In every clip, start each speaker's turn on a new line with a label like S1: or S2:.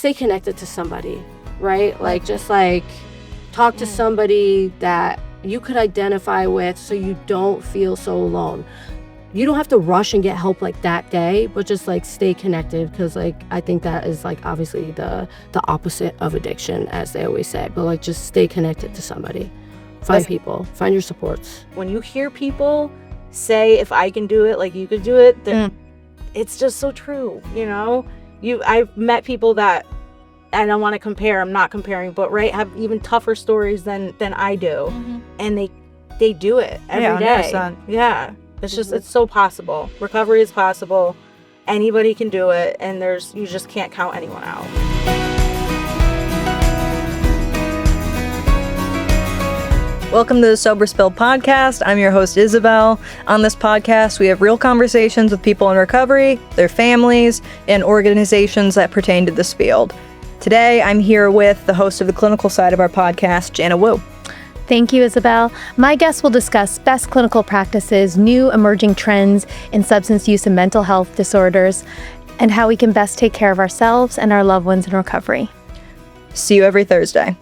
S1: stay connected to somebody, right? Like, just like talk to somebody that you could identify with so you don't feel so alone. You don't have to rush and get help like that day, but just like stay connected, because like I think that is like obviously the opposite of addiction, as they always say. But like just stay connected to somebody. Find people, find your supports.
S2: When you hear people say, if I can do it, like you could do it, then it's just so true, you know? I've met people that, I don't want to compare, I'm not comparing, but have even tougher stories than I do. And they do it every day. 100%. Yeah. It's just, it's so possible. Recovery is possible. Anybody can do it. And you just can't count anyone out.
S3: Welcome to the Sober Spill podcast. I'm your host, Isabel. On this podcast, we have real conversations with people in recovery, their families, and organizations that pertain to this field. Today, I'm here with the host of the clinical side of our podcast, Jana Wu.
S4: Thank you, Isabel. My guests will discuss best clinical practices, new emerging trends in substance use and mental health disorders, and how we can best take care of ourselves and our loved ones in recovery.
S3: See you every Thursday.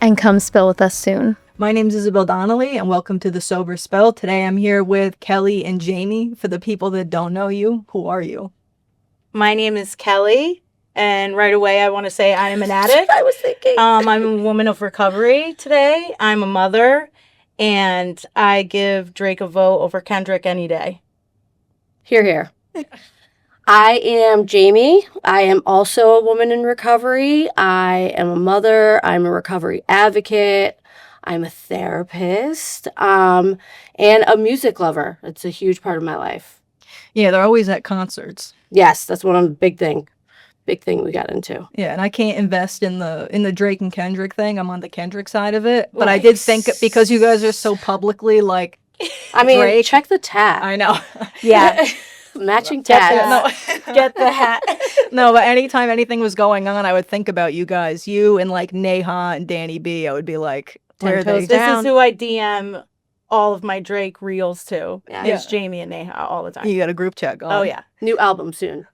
S4: And come spill with us soon.
S3: My name is Isabel Donnelly, and welcome to the Sober Spill. Today, I'm here with Kelly and Jamie. For the people that don't know you, who are you?
S2: My name is Kelly. And right away, I want to say I am an addict.
S1: I was thinking.
S2: I'm a woman of recovery today. I'm a mother, and I give Drake a vote over Kendrick any day.
S1: Hear, hear. I am Jamie. I am also a woman in recovery. I am a mother. I'm a recovery advocate. I'm a therapist, and a music lover. It's a huge part of my life.
S3: Yeah, they're always at concerts.
S1: Yes, that's one of the big thing we got into.
S3: Yeah, and I can't invest in the Drake and Kendrick thing. I'm on the Kendrick side of it. But I did think, because you guys are so publicly like,
S1: I mean,
S3: Drake,
S1: check the tat.
S3: I know.
S2: Yeah.
S1: Matching tat.
S2: Get the hat.
S3: No, but anytime anything was going on, I would think about you guys. You and like Neha and Danny B. I would be like, where are they?
S2: This is who I DM all of my Drake reels to.
S1: Yeah.
S2: It's Jamie and Neha all the time.
S3: You got a group chat going.
S2: Oh, yeah.
S1: New album soon.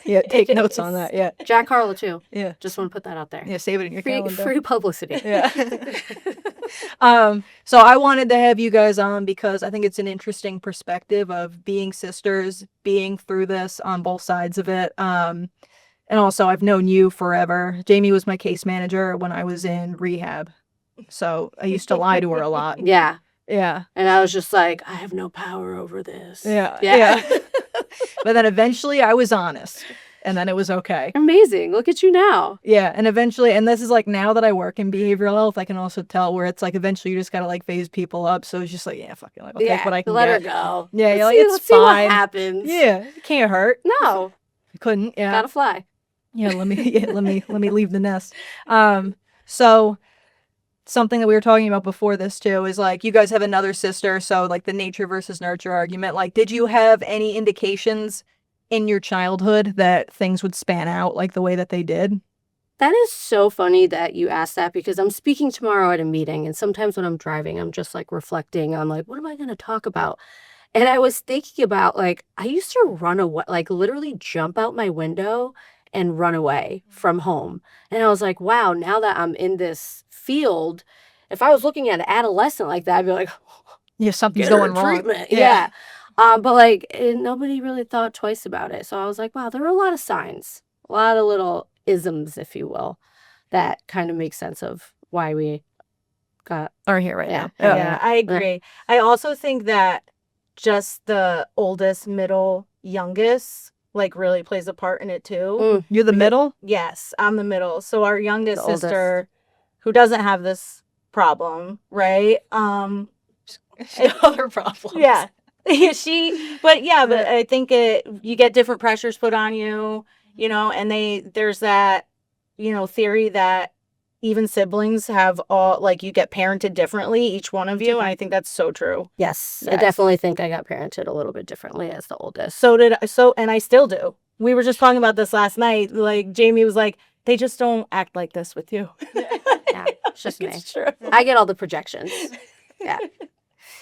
S3: Yeah, take notes on that. Yeah.
S1: Jack Harlow too.
S3: Yeah.
S1: Just want to put that out there.
S3: Yeah, save it in your calendar.
S1: Free publicity.
S3: Yeah. So I wanted to have you guys on because I think it's an interesting perspective of being sisters, being through this on both sides of it. And also I've known you forever. Jamie was my case manager when I was in rehab. So I used to lie to her a lot.
S1: Yeah.
S3: Yeah.
S1: And I was just like, I have no power over this.
S3: Yeah. But then eventually I was honest. And then it was okay.
S1: Amazing. Look at you now.
S3: Yeah. And eventually, and this is like now that I work in behavioral health, I can also tell where it's like eventually you just got to like phase people up. So it's just like, yeah, fuck it. Like, I'll take what I can
S1: let
S3: get.
S1: her go.
S3: Yeah.
S1: Let's
S3: Like,
S1: see,
S3: it's
S1: let's
S3: fine.
S1: See what happens.
S3: Yeah. It can't hurt.
S1: No.
S3: I couldn't. Yeah.
S1: Gotta fly.
S3: Yeah. Let me leave the nest. So something that we were talking about before this too is like you guys have another sister. So like the nature versus nurture argument, like, did you have any indications in your childhood that things would span out like the way that they did?
S1: That is so funny that you asked that, because I'm speaking tomorrow at a meeting, and sometimes when I'm driving, I'm just like reflecting on like, what am I going to talk about? And I was thinking about like, I used to run away, like literally jump out my window and run away from home. And I was like, wow, now that I'm in this field, if I was looking at an adolescent like that, I'd be like,
S3: yeah, something's
S1: get her
S3: going wrong.
S1: Treatment. Yeah. But like nobody really thought twice about it. So I was like, wow, there were a lot of signs, a lot of little isms, if you will, that kind of make sense of why we
S3: are here right now.
S2: Yeah, I agree. I also think that just the oldest, middle, youngest, like really plays a part in it too.
S3: You're the middle?
S2: Yes, I'm the middle. So our youngest
S1: The
S2: sister, who doesn't have this problem, right?
S3: Other problems.
S2: Yeah. But I think you get different pressures put on you, you know, and there's that, you know, theory that even siblings have all, like, you get parented differently, each one of you, and I think that's so true.
S1: Yes. I definitely think I got parented a little bit differently as the oldest.
S2: And I still do. We were just talking about this last night. Like, Jamie was like, they just don't act like this with you.
S1: Yeah, it's just me.
S2: It's true.
S1: I get all the projections. Yeah.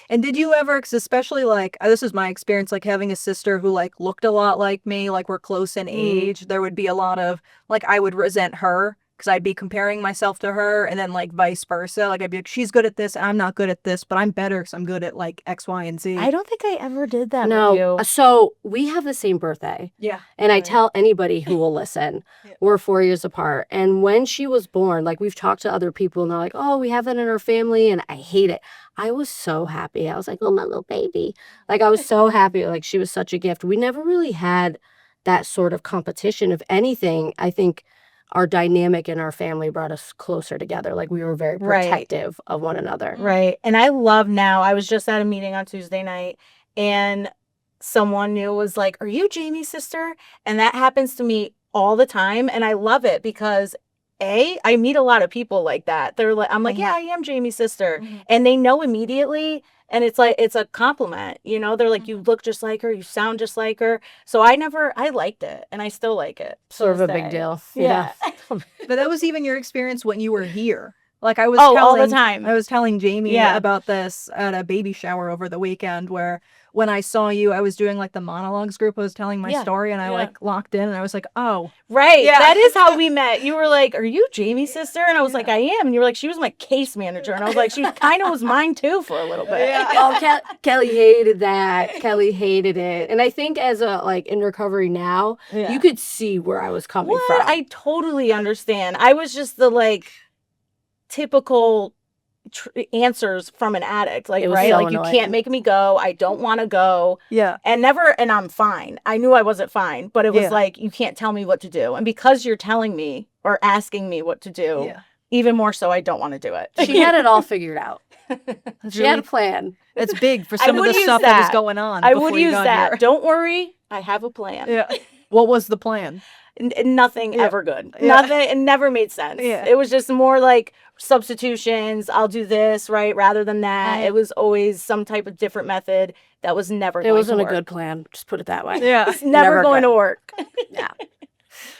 S3: And did you ever, 'cause especially like, this is my experience, like having a sister who like looked a lot like me, like we're close in age, there would be a lot of, like I would resent her because I'd be comparing myself to her, and then like vice versa. Like I'd be like, she's good at this, I'm not good at this, but I'm better because I'm good at like X, Y, and Z.
S2: I don't think I ever did that with
S1: No.
S2: you.
S1: So we have the same birthday.
S3: Yeah.
S1: And I tell anybody who will listen,
S3: Yeah.
S1: we're 4 years apart. And when she was born, like we've talked to other people and they're like, oh, we have that in our family. And I hate it. I was so happy. I was like, oh, my little baby. Like I was so happy. Like she was such a gift. We never really had that sort of competition. If anything, I think our dynamic in our family brought us closer together. Like we were very
S2: Right.
S1: protective of one another.
S2: Right. And I love now, I was just at a meeting on Tuesday night and someone new was like, are you Jamie's sister? And that happens to me all the time. And I love it because I meet a lot of people like that. They're like, I'm like, yeah, I am Jamie's sister. And they know immediately. And it's like, it's a compliment, you know, they're like, you look just like her, you sound just like her. So I liked it and I still like it.
S1: Sort of
S2: to
S1: a
S2: this
S1: big
S2: day.
S1: deal.
S2: Yeah.
S3: But that was even your experience when you were here. Like I was
S2: All the time.
S3: I was telling Jamie
S2: Yeah.
S3: about this at a baby shower over the weekend where when I saw you, I was doing like the monologues group. I was telling my
S2: Yeah.
S3: story and I like locked in and I was like, oh.
S2: Right.
S3: Yeah.
S2: That is how we met. You were like, are you Jamie's sister? And I was like, I am. And you were like, she was my case manager. And I was like, she kind of was mine too for a little bit.
S1: Oh, Kelly hated that. Kelly hated it. And I think as a, like, in recovery now,
S2: Yeah.
S1: you could see where I was coming
S2: What?
S1: from.
S2: I totally understand. I was just the like typical answers from an addict. Like,
S1: It was
S2: right?
S1: so
S2: Like, you
S1: annoying.
S2: can't make me go. I don't want to go.
S3: Yeah.
S2: And I'm fine. I knew I wasn't fine, but it was
S3: Yeah.
S2: like, you can't tell me what to do. And because you're telling me or asking me what to do,
S3: Yeah.
S2: even more so, I don't want to do it.
S1: She had it all figured out. She had a plan.
S3: It's big for
S2: I
S3: some of
S2: would
S3: the
S2: use
S3: stuff that was
S2: that.
S3: going on.
S2: I
S3: before
S2: would
S3: you
S2: use
S3: got
S2: that.
S3: here.
S2: Don't worry. I have a plan.
S3: Yeah. What was the plan?
S2: Nothing
S3: Yeah.
S2: ever good.
S3: Yeah.
S2: Nothing. It never made sense.
S3: Yeah.
S2: It was just more like substitutions. I'll do this, right, rather than that.
S3: Right.
S2: It was always some type of different method that was never
S1: It
S2: going
S1: wasn't
S2: to
S1: a
S2: work.
S1: good plan. Just put it that way.
S3: Yeah.
S2: It's never going
S1: good.
S2: to work.
S1: Yeah.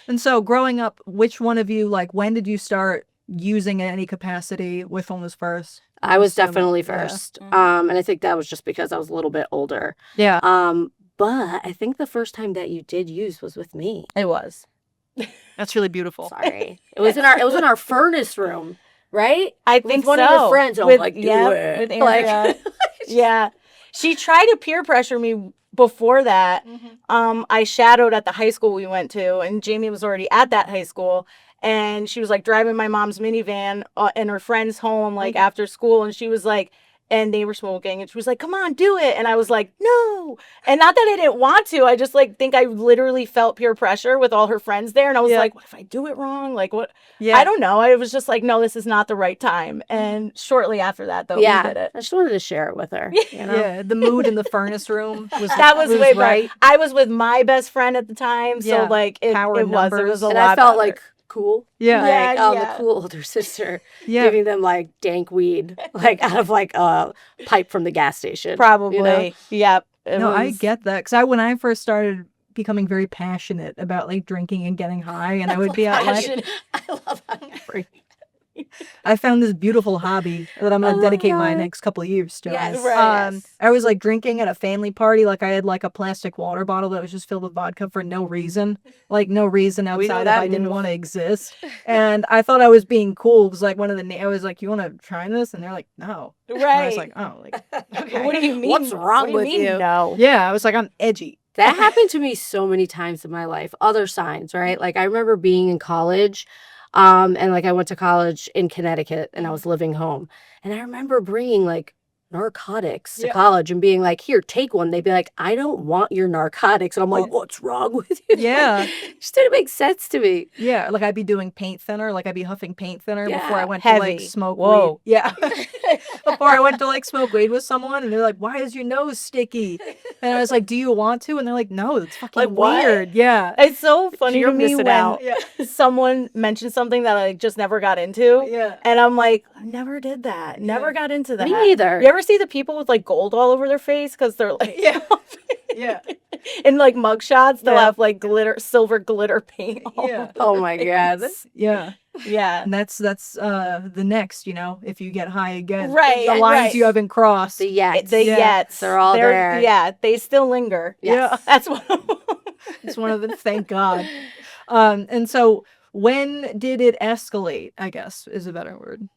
S3: And so growing up, which one of you, like, when did you start using in any capacity? Which one was first?
S1: I was
S3: assuming.
S1: definitely
S3: Yeah.
S1: first.
S2: Mhm.
S1: And I think that was just because I was a little bit older.
S3: Yeah.
S1: But I think the first time that you did use was with me.
S2: It was.
S3: That's really beautiful.
S1: Sorry. It was in our furnace room, right?
S2: I
S1: With
S2: think
S1: one
S2: so.
S1: of your friends, and I was like, do
S2: yeah,
S1: it.
S2: with
S1: Like-
S2: Andrea. Yeah. She tried to peer pressure me before that. I shadowed at the high school we went to, and Jamie was already at that high school. And she was like driving my mom's minivan and her friends home, like after school. And she was like, and they were smoking, and she was like, come on, do it. And I was like, no. And not that I didn't want to. I just like think I literally felt peer pressure with all her friends there. And I was
S3: Yeah.
S2: like, what if I do it wrong? Like, what?
S3: Yeah.
S2: I don't know. I was just like, no, this is not the right time. And shortly after that, though, we did
S1: Yeah.
S2: it.
S1: I just wanted to share it with her. You know?
S3: Yeah. The mood in the furnace room was
S2: That was way
S3: right.
S2: better. I was with my best friend at the time, so
S3: Yeah.
S2: like it
S3: Power
S2: was
S3: numbers.
S2: a
S1: And
S2: lot
S1: I felt
S2: better.
S1: like cool.
S3: Yeah.
S1: Like,
S2: Yeah,
S1: oh,
S2: yeah.
S1: the cool older sister
S3: Yeah.
S1: giving them like dank weed, like out of like a pipe from the gas station.
S2: probably,
S1: You know?
S2: yep. It
S3: No, I
S2: was-
S3: get that. Because when I first started becoming very passionate about like drinking and getting high, and I would be out like,
S1: Passion. I love how you bring
S3: I found this beautiful hobby that I'm going
S1: Oh
S3: to
S1: my
S3: dedicate my
S1: God.
S3: next couple of years to.
S1: Yes.
S2: Right.
S1: Yes.
S3: I was like drinking at a family party. Like I had like a plastic water bottle that was just filled with vodka for no reason. Like no reason
S1: We know
S3: outside of
S1: that
S3: I didn't
S1: move.
S3: want to exist. And I thought I was being cool because like one of the, I was like, you want to try this? And they're like, no. And I was
S2: right.
S3: like, oh, like,
S2: What do you mean?
S1: What's wrong
S2: what do
S1: with
S2: you? Mean,
S1: you?
S2: No.
S3: yeah. I was like, I'm edgy.
S1: That happened to me so many times in my life. Other signs, right? Like I remember being in college, and like I went to college in Connecticut and I was living home. And I remember bringing like narcotics to
S3: Yeah.
S1: college and being like, here, take one. They'd be like, I don't want your narcotics. And I'm like, what's wrong with you?
S3: Yeah.
S1: Just didn't make sense to me.
S3: Yeah. Like I'd be doing paint thinner. Like I'd be huffing paint thinner before I
S1: Yeah.
S3: went to
S2: Heavy.
S3: like smoke
S2: Whoa.
S3: weed. Yeah. Before I went to like smoke weed with someone and they're like, why is your nose sticky? And I was like, do you want to? And they're like, no, it's fucking
S2: Like, what?
S3: weird. Yeah.
S2: It's so funny
S1: You're
S2: to me
S1: missing
S2: when
S1: out.
S3: Yeah.
S2: someone mentions something that I just never got into.
S3: Yeah.
S2: And I'm like, I never did that. Never got into that.
S1: Me neither.
S2: You ever see the people with like gold all over their face because they're like,
S3: Yeah. Yeah.
S2: in like mugshots, they'll
S3: Yeah.
S2: have like silver glitter paint. All
S3: Yeah.
S2: over
S1: Oh
S2: their
S1: my God.
S2: face.
S3: Yeah.
S2: Yeah.
S3: And that's the next, if you get high again.
S2: Right,
S3: The lines
S2: right.
S3: you haven't crossed.
S1: The yets.
S2: The
S3: Yeah.
S2: yets.
S1: They're all there.
S2: Yeah, they still linger.
S1: Yes.
S2: Yeah. That's what
S3: It's one of the, thank God. And so when did it escalate, I guess, is a better word.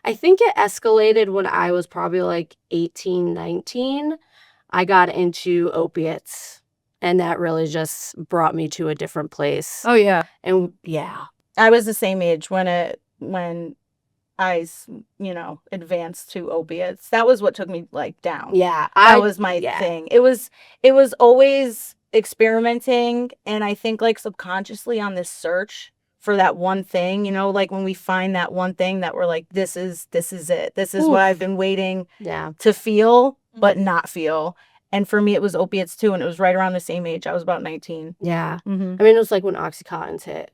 S1: I think it escalated when I was probably like 18, 19. I got into opiates, and that really just brought me to a different place.
S3: Oh, yeah.
S1: And yeah.
S2: I was the same age when I advanced to opiates. That was what took me like down.
S1: Yeah.
S2: That was my thing. It was always experimenting, and I think like subconsciously on this search for that one thing, like when we find that one thing that we're like, this is it. This is what I've been waiting to feel, but not feel. And for me, it was opiates too, and it was right around the same age. I was about 19.
S1: Yeah.
S2: Mm-hmm.
S1: I mean, it was like when Oxycontins hit.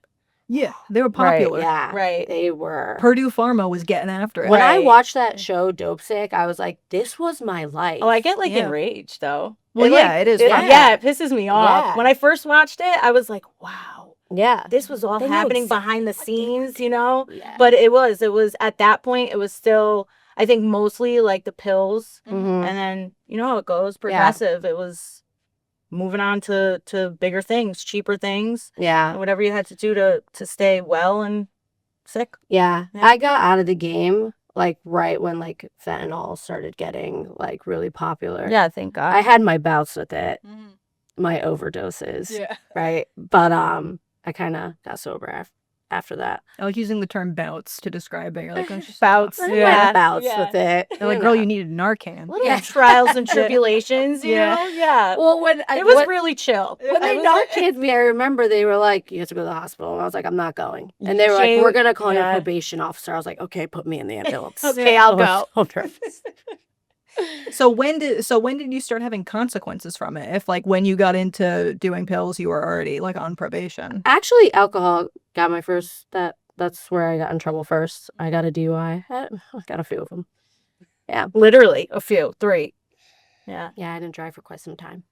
S3: Yeah, they were popular.
S1: Right, yeah.
S2: Right.
S1: They were.
S3: Purdue Pharma was getting after it.
S1: When I watched that show, Dope Sick, I was like, this was my life.
S2: Oh, I get like enraged though.
S3: Well, it is.
S2: It pisses me off.
S1: Yeah.
S2: When I first watched it, I was like, wow.
S1: Yeah.
S2: This was all happening behind the scenes,
S1: Yeah.
S2: But it was at that point, it was still, I think mostly like the pills.
S1: Mm-hmm.
S2: And then, you know how it goes, progressive. It was moving on to bigger things, cheaper things.
S1: Yeah.
S2: Whatever you had to do to stay well and sick.
S1: Yeah. I got out of the game like right when like fentanyl started getting like really popular.
S2: Yeah, thank God.
S1: I had my bouts with it, my overdoses, right? But I kind of got sober after that.
S3: I like using the term bouts to describe it. You're like, oh, she's
S2: Bouts.
S1: I had bouts with it.
S3: They're like, girl, you needed Narcan.
S2: Little trials and tribulations, you know? Yeah.
S1: Well, when
S2: it was really chill.
S1: When they Narcaned me, I remember they were like, you have to go to the hospital. And I was like, I'm not going. And they were like, we're going to call your probation officer. I was like, okay, put me in the ambulance.
S2: Okay, I'll go.
S3: So when did you start having consequences from it? If like when you got into doing pills, you were already like on probation.
S1: Actually, alcohol got my first. That's where I got in trouble first. I got a DUI. I got a few of them. Yeah,
S2: literally a few, 3. Yeah.
S1: Yeah, I didn't drive for quite some time.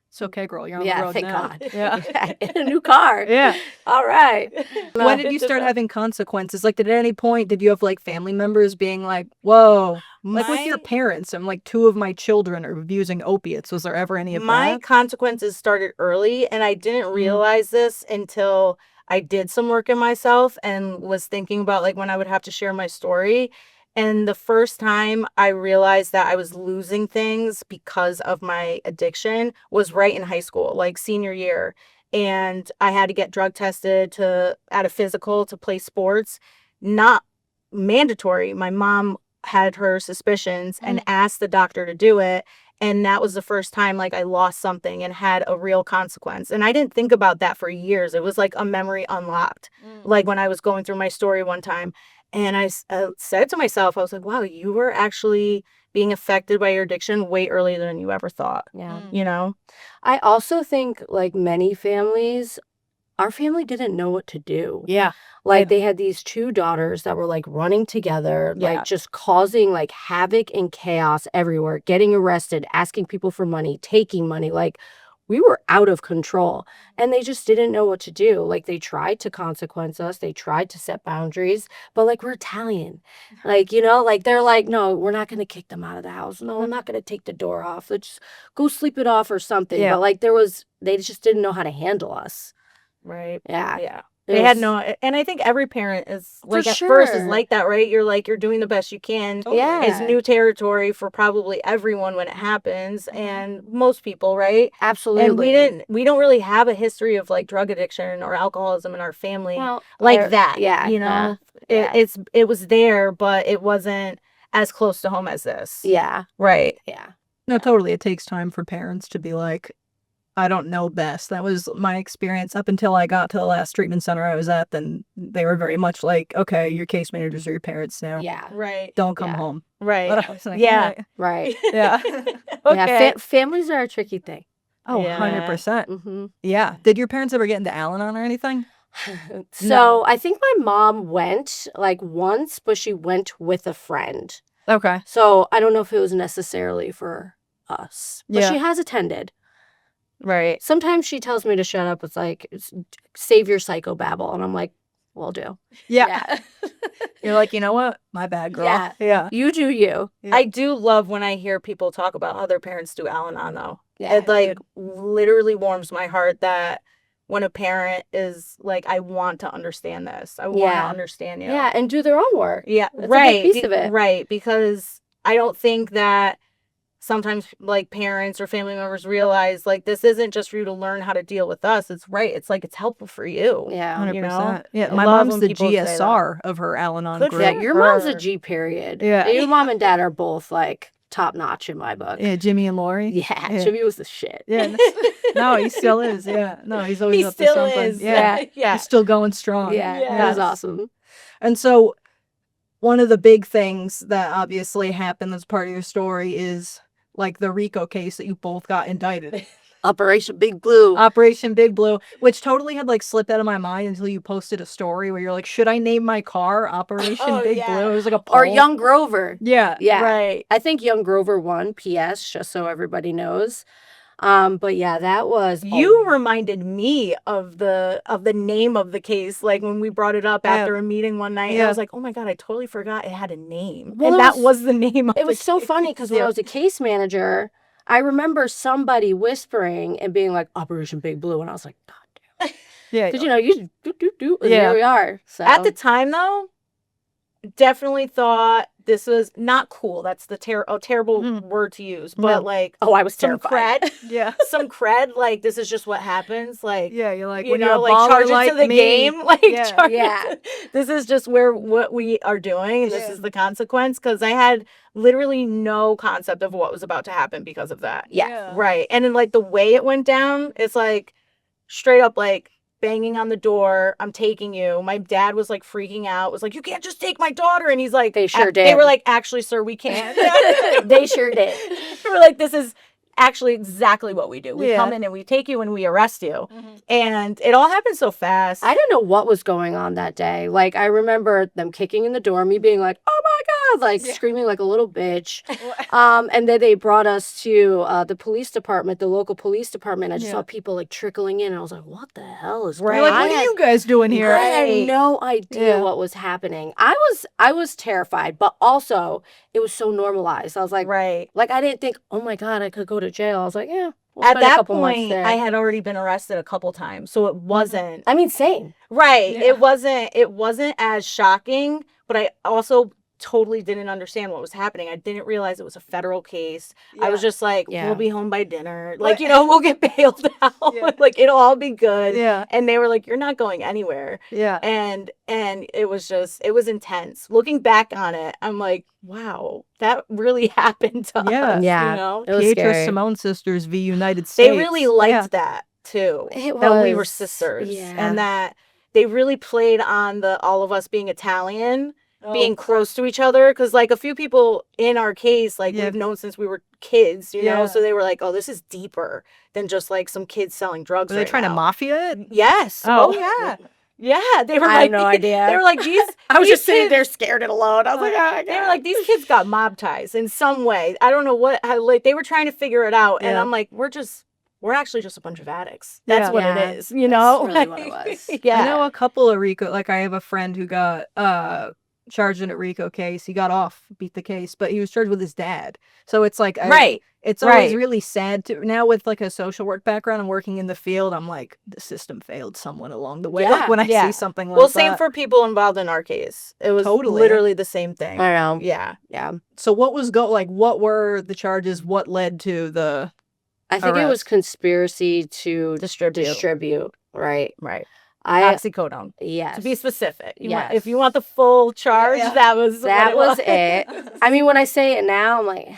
S3: It's okay, girl. You're on the road
S1: thank
S3: now.
S1: God.
S3: Yeah.
S1: In a new car.
S3: Yeah.
S1: All right.
S3: When did you start having consequences? Like, at any point, did you have like family members being like, whoa, like with your parents, I'm like 2 of my children are abusing opiates. Was there ever any of
S2: My
S3: that?
S2: consequences started early, and I didn't realize this until I did some work in myself and was thinking about like when I would have to share my story. And the first time I realized that I was losing things because of my addiction was right in high school, like senior year. And I had to get drug tested at a physical to play sports. Not mandatory. My mom had her suspicions and asked the doctor to do it. And that was the first time like I lost something and had a real consequence. And I didn't think about that for years. It was like a memory unlocked. Like when I was going through my story one time. And I said to myself, I was like, wow, you were actually being affected by your addiction way earlier than you ever thought.
S1: Yeah.
S2: You know?
S1: I also think like many families, our family didn't know what to do.
S3: Yeah.
S1: Like they had these 2 daughters that were like running together, like just causing like havoc and chaos everywhere, getting arrested, asking people for money, taking money. Like we were out of control, and they just didn't know what to do. Like they tried to consequence us. They tried to set boundaries, but like we're Italian, like, like they're like, no, we're not going to kick them out of the house. No, I'm not going to take the door off. Let's just go sleep it off or something.
S3: Yeah.
S1: But like they just didn't know how to handle us.
S2: Right.
S1: Yeah.
S2: Yeah. They had no, and I think every parent is like at first is like that, right? You're like, you're doing the best you can.
S1: Yeah.
S2: It's new territory for probably everyone when it happens, and most people, right?
S1: Absolutely.
S2: And we don't really have a history of like drug addiction or alcoholism in our family like that.
S1: Yeah.
S2: You know, it was there, but it wasn't as close to home as this.
S1: Yeah.
S2: Right.
S1: Yeah.
S3: No, totally. It takes time for parents to be like, I don't know best. That was my experience up until I got to the last treatment center I was at. Then they were very much like, okay, your case managers are your parents now.
S1: Yeah.
S2: Right.
S3: Don't come home.
S2: Right.
S3: But I was like,
S2: Yeah.
S1: Right.
S3: Yeah.
S1: Yeah. Families are a tricky thing.
S3: Oh,
S2: Yeah.
S3: 100%.
S1: Mm-hmm.
S3: Yeah. Did your parents ever get into Al-Anon or anything?
S1: So I think my mom went like once, but she went with a friend.
S3: Okay.
S1: So I don't know if it was necessarily for us, but
S3: Yeah.
S1: she has attended.
S2: Right.
S1: Sometimes she tells me to shut up. It's like, save your psychobabble. And I'm like, will do.
S3: Yeah. You're like, you know what? My bad, girl.
S1: Yeah.
S3: Yeah.
S1: You do you.
S3: Yeah.
S2: I do love when I hear people talk about how their parents do Al-Anon, though.
S1: Yeah,
S2: It, like, literally warms my heart that when a parent is like, I want to understand this. I want to
S1: Yeah.
S2: understand you.
S1: Yeah, and do their own work.
S2: Yeah,
S1: That's
S2: right.
S1: a big piece of it.
S2: Right, because I don't think that sometimes, like, parents or family members realize, like, this isn't just for you to learn how to deal with us. It's right. It's like, it's helpful for you.
S1: Yeah.
S3: 100%.
S2: You know?
S3: Yeah,
S2: I
S3: my
S2: love
S3: mom's
S2: when
S3: the
S2: people say that.
S3: GSR of her Al-Anon
S2: Good
S3: group.
S1: Yeah,
S2: for
S1: your mom's a
S2: her.
S1: G period.
S3: Yeah.
S1: Your mom and dad are both like top notch in my book.
S3: Yeah, Jimmy and Lori.
S1: Yeah, Jimmy was the shit.
S3: Yeah. No, he still is. Yeah. No, he's always
S2: He
S3: up to
S2: still
S3: something.
S2: is.
S3: Yeah.
S2: Yeah.
S3: He's still going strong.
S1: Yeah,
S2: Yes.
S1: that was awesome.
S3: And so one of the big things that obviously happened as part of your story is like the RICO case that you both got indicted in.
S1: Operation Big Blue.
S3: Operation Big Blue, which totally had like slipped out of my mind until you posted a story where you're like, should I name my car Operation
S2: Oh,
S3: Big
S2: yeah.
S3: Blue? It was like a
S1: Or
S3: poll.
S1: Young Grover.
S3: Yeah.
S1: Yeah.
S2: Right.
S1: I think Young Grover won, P.S., just so everybody knows. But yeah, that was
S2: You reminded me of the name of the case, like when we brought it up after a meeting one night. And
S3: Yeah.
S2: I was like, oh my God, I totally forgot it had a name.
S1: Well,
S2: and
S1: it
S2: that
S1: was-
S2: was the name of
S1: It was
S2: the
S1: so
S2: case.
S1: funny because when
S3: Yeah.
S1: I was a case manager, I remember somebody whispering and being like, Operation Big Blue. And I was like, God damn.
S3: Yeah.
S1: Because, you know, you do. And
S3: Yeah.
S1: here we are. So.
S2: At the time, though, definitely thought this was not cool. That's the terrible word to use. But
S3: No.
S2: like,
S1: Oh, I was
S2: some
S1: terrified.
S2: cred,
S3: Yeah.
S2: some cred. Like, this is just what happens. Like,
S3: Yeah. You're like,
S2: you
S3: when
S2: know,
S3: you're a
S2: like
S3: baller
S2: charge it
S3: like
S2: to the
S3: me.
S2: game. Like,
S3: Yeah.
S2: charge
S1: Yeah.
S2: it this is just what we are doing, and this
S3: Yeah.
S2: is the consequence. Because I had literally no concept of what was about to happen because of that.
S1: Yeah.
S2: Right. And then like the way it went down, it's like straight up like banging on the door. I'm taking you. My dad was like freaking out. Was like, you can't just take my daughter. And he's like,
S1: They sure
S2: They
S1: did.
S2: were like, actually, sir, we can't.
S1: They sure did.
S2: We're like, this is actually exactly what we do. We
S3: Yeah.
S2: come in and we take you and we arrest you. And it all happened so fast.
S1: I didn't know what was going on that day. Like, I remember them kicking in the door, me being like, oh my God, like screaming like a little bitch. And then they brought us to the police department, the local police department. I just saw people like trickling in. And I was like, what the hell is
S3: You're
S1: going
S3: like,
S1: on?
S3: what are you guys doing here?
S1: I had no idea
S3: Yeah.
S1: what was happening. I was terrified, but also it was so normalized. I was like,
S2: right.
S1: like I didn't think, oh my God, I could go to jail. I was like, yeah. We'll
S2: At
S1: spend a
S2: that
S1: couple months
S2: point,
S1: there.
S2: I had already been arrested a couple times. So it wasn't
S1: I mean, same.
S2: right.
S3: Yeah.
S2: It wasn't as shocking, but I also totally didn't understand what was happening. I didn't realize it was a federal case. I was just like,
S1: Yeah.
S2: we'll be home by dinner. Like, you know, we'll get bailed out.
S3: Yeah.
S2: Like, it'll all be good.
S3: Yeah.
S2: And they were like, you're not going anywhere.
S3: Yeah.
S2: And it was intense. Looking back on it, I'm like, wow, that really happened to
S3: Yeah.
S2: us.
S1: Yeah.
S2: You know?
S1: It was scary.
S3: Pietrosimone sisters v. United States.
S2: They really liked
S3: Yeah.
S2: that too.
S1: It
S2: That we were
S1: was,
S2: sisters.
S1: yeah.
S2: And that they really played on the all of us being Italian, being close to each other. Because like a few people in our case, like
S3: Yeah.
S2: we've known since we were kids, you
S3: Yeah.
S2: know? So they were like, oh, this is deeper than just like some kids selling drugs.
S3: Were they
S2: right
S3: trying to
S2: now.
S3: mafia it?
S2: Yes.
S3: Oh.
S2: Oh, yeah. Yeah. They were
S1: I
S2: like
S1: had no idea.
S2: They were like, these
S1: I was
S2: these
S1: just sitting
S2: kids-
S1: there scared and alone. I was like, oh my God.
S2: They were like, these kids got mob ties in some way. I don't know how, like, they were trying to figure it out. And
S3: Yeah.
S2: I'm like, we're actually just a bunch of addicts. That's
S3: Yeah.
S2: what
S1: Yeah.
S2: it is, you know?
S1: That's really what it was.
S2: Yeah.
S3: I know a couple of RICO, like I have a friend who got charged in a RICO case. He got off, beat the case, but he was charged with his dad. So it's like,
S2: Right.
S3: It's always
S2: Right.
S3: really sad to now with like a social work background and working in the field. I'm like, the system failed someone along the way.
S1: Yeah,
S3: Like when I
S2: yeah.
S3: see something like
S2: Well,
S3: that.
S2: same for people involved in our case. It was
S3: Totally.
S2: literally the same thing.
S1: I know.
S2: Yeah.
S1: Yeah.
S3: So what was what were the charges? What led to the
S1: I think it was
S3: Arrest.
S1: conspiracy to
S2: Distribute.
S1: right?
S2: Right.
S1: I
S2: Oxycodone.
S1: yes.
S2: To be specific.
S1: Yes.
S2: If you want the full charge,
S3: Yeah.
S2: that was
S1: That
S2: what
S1: was it. I mean, when I say it now, I'm like,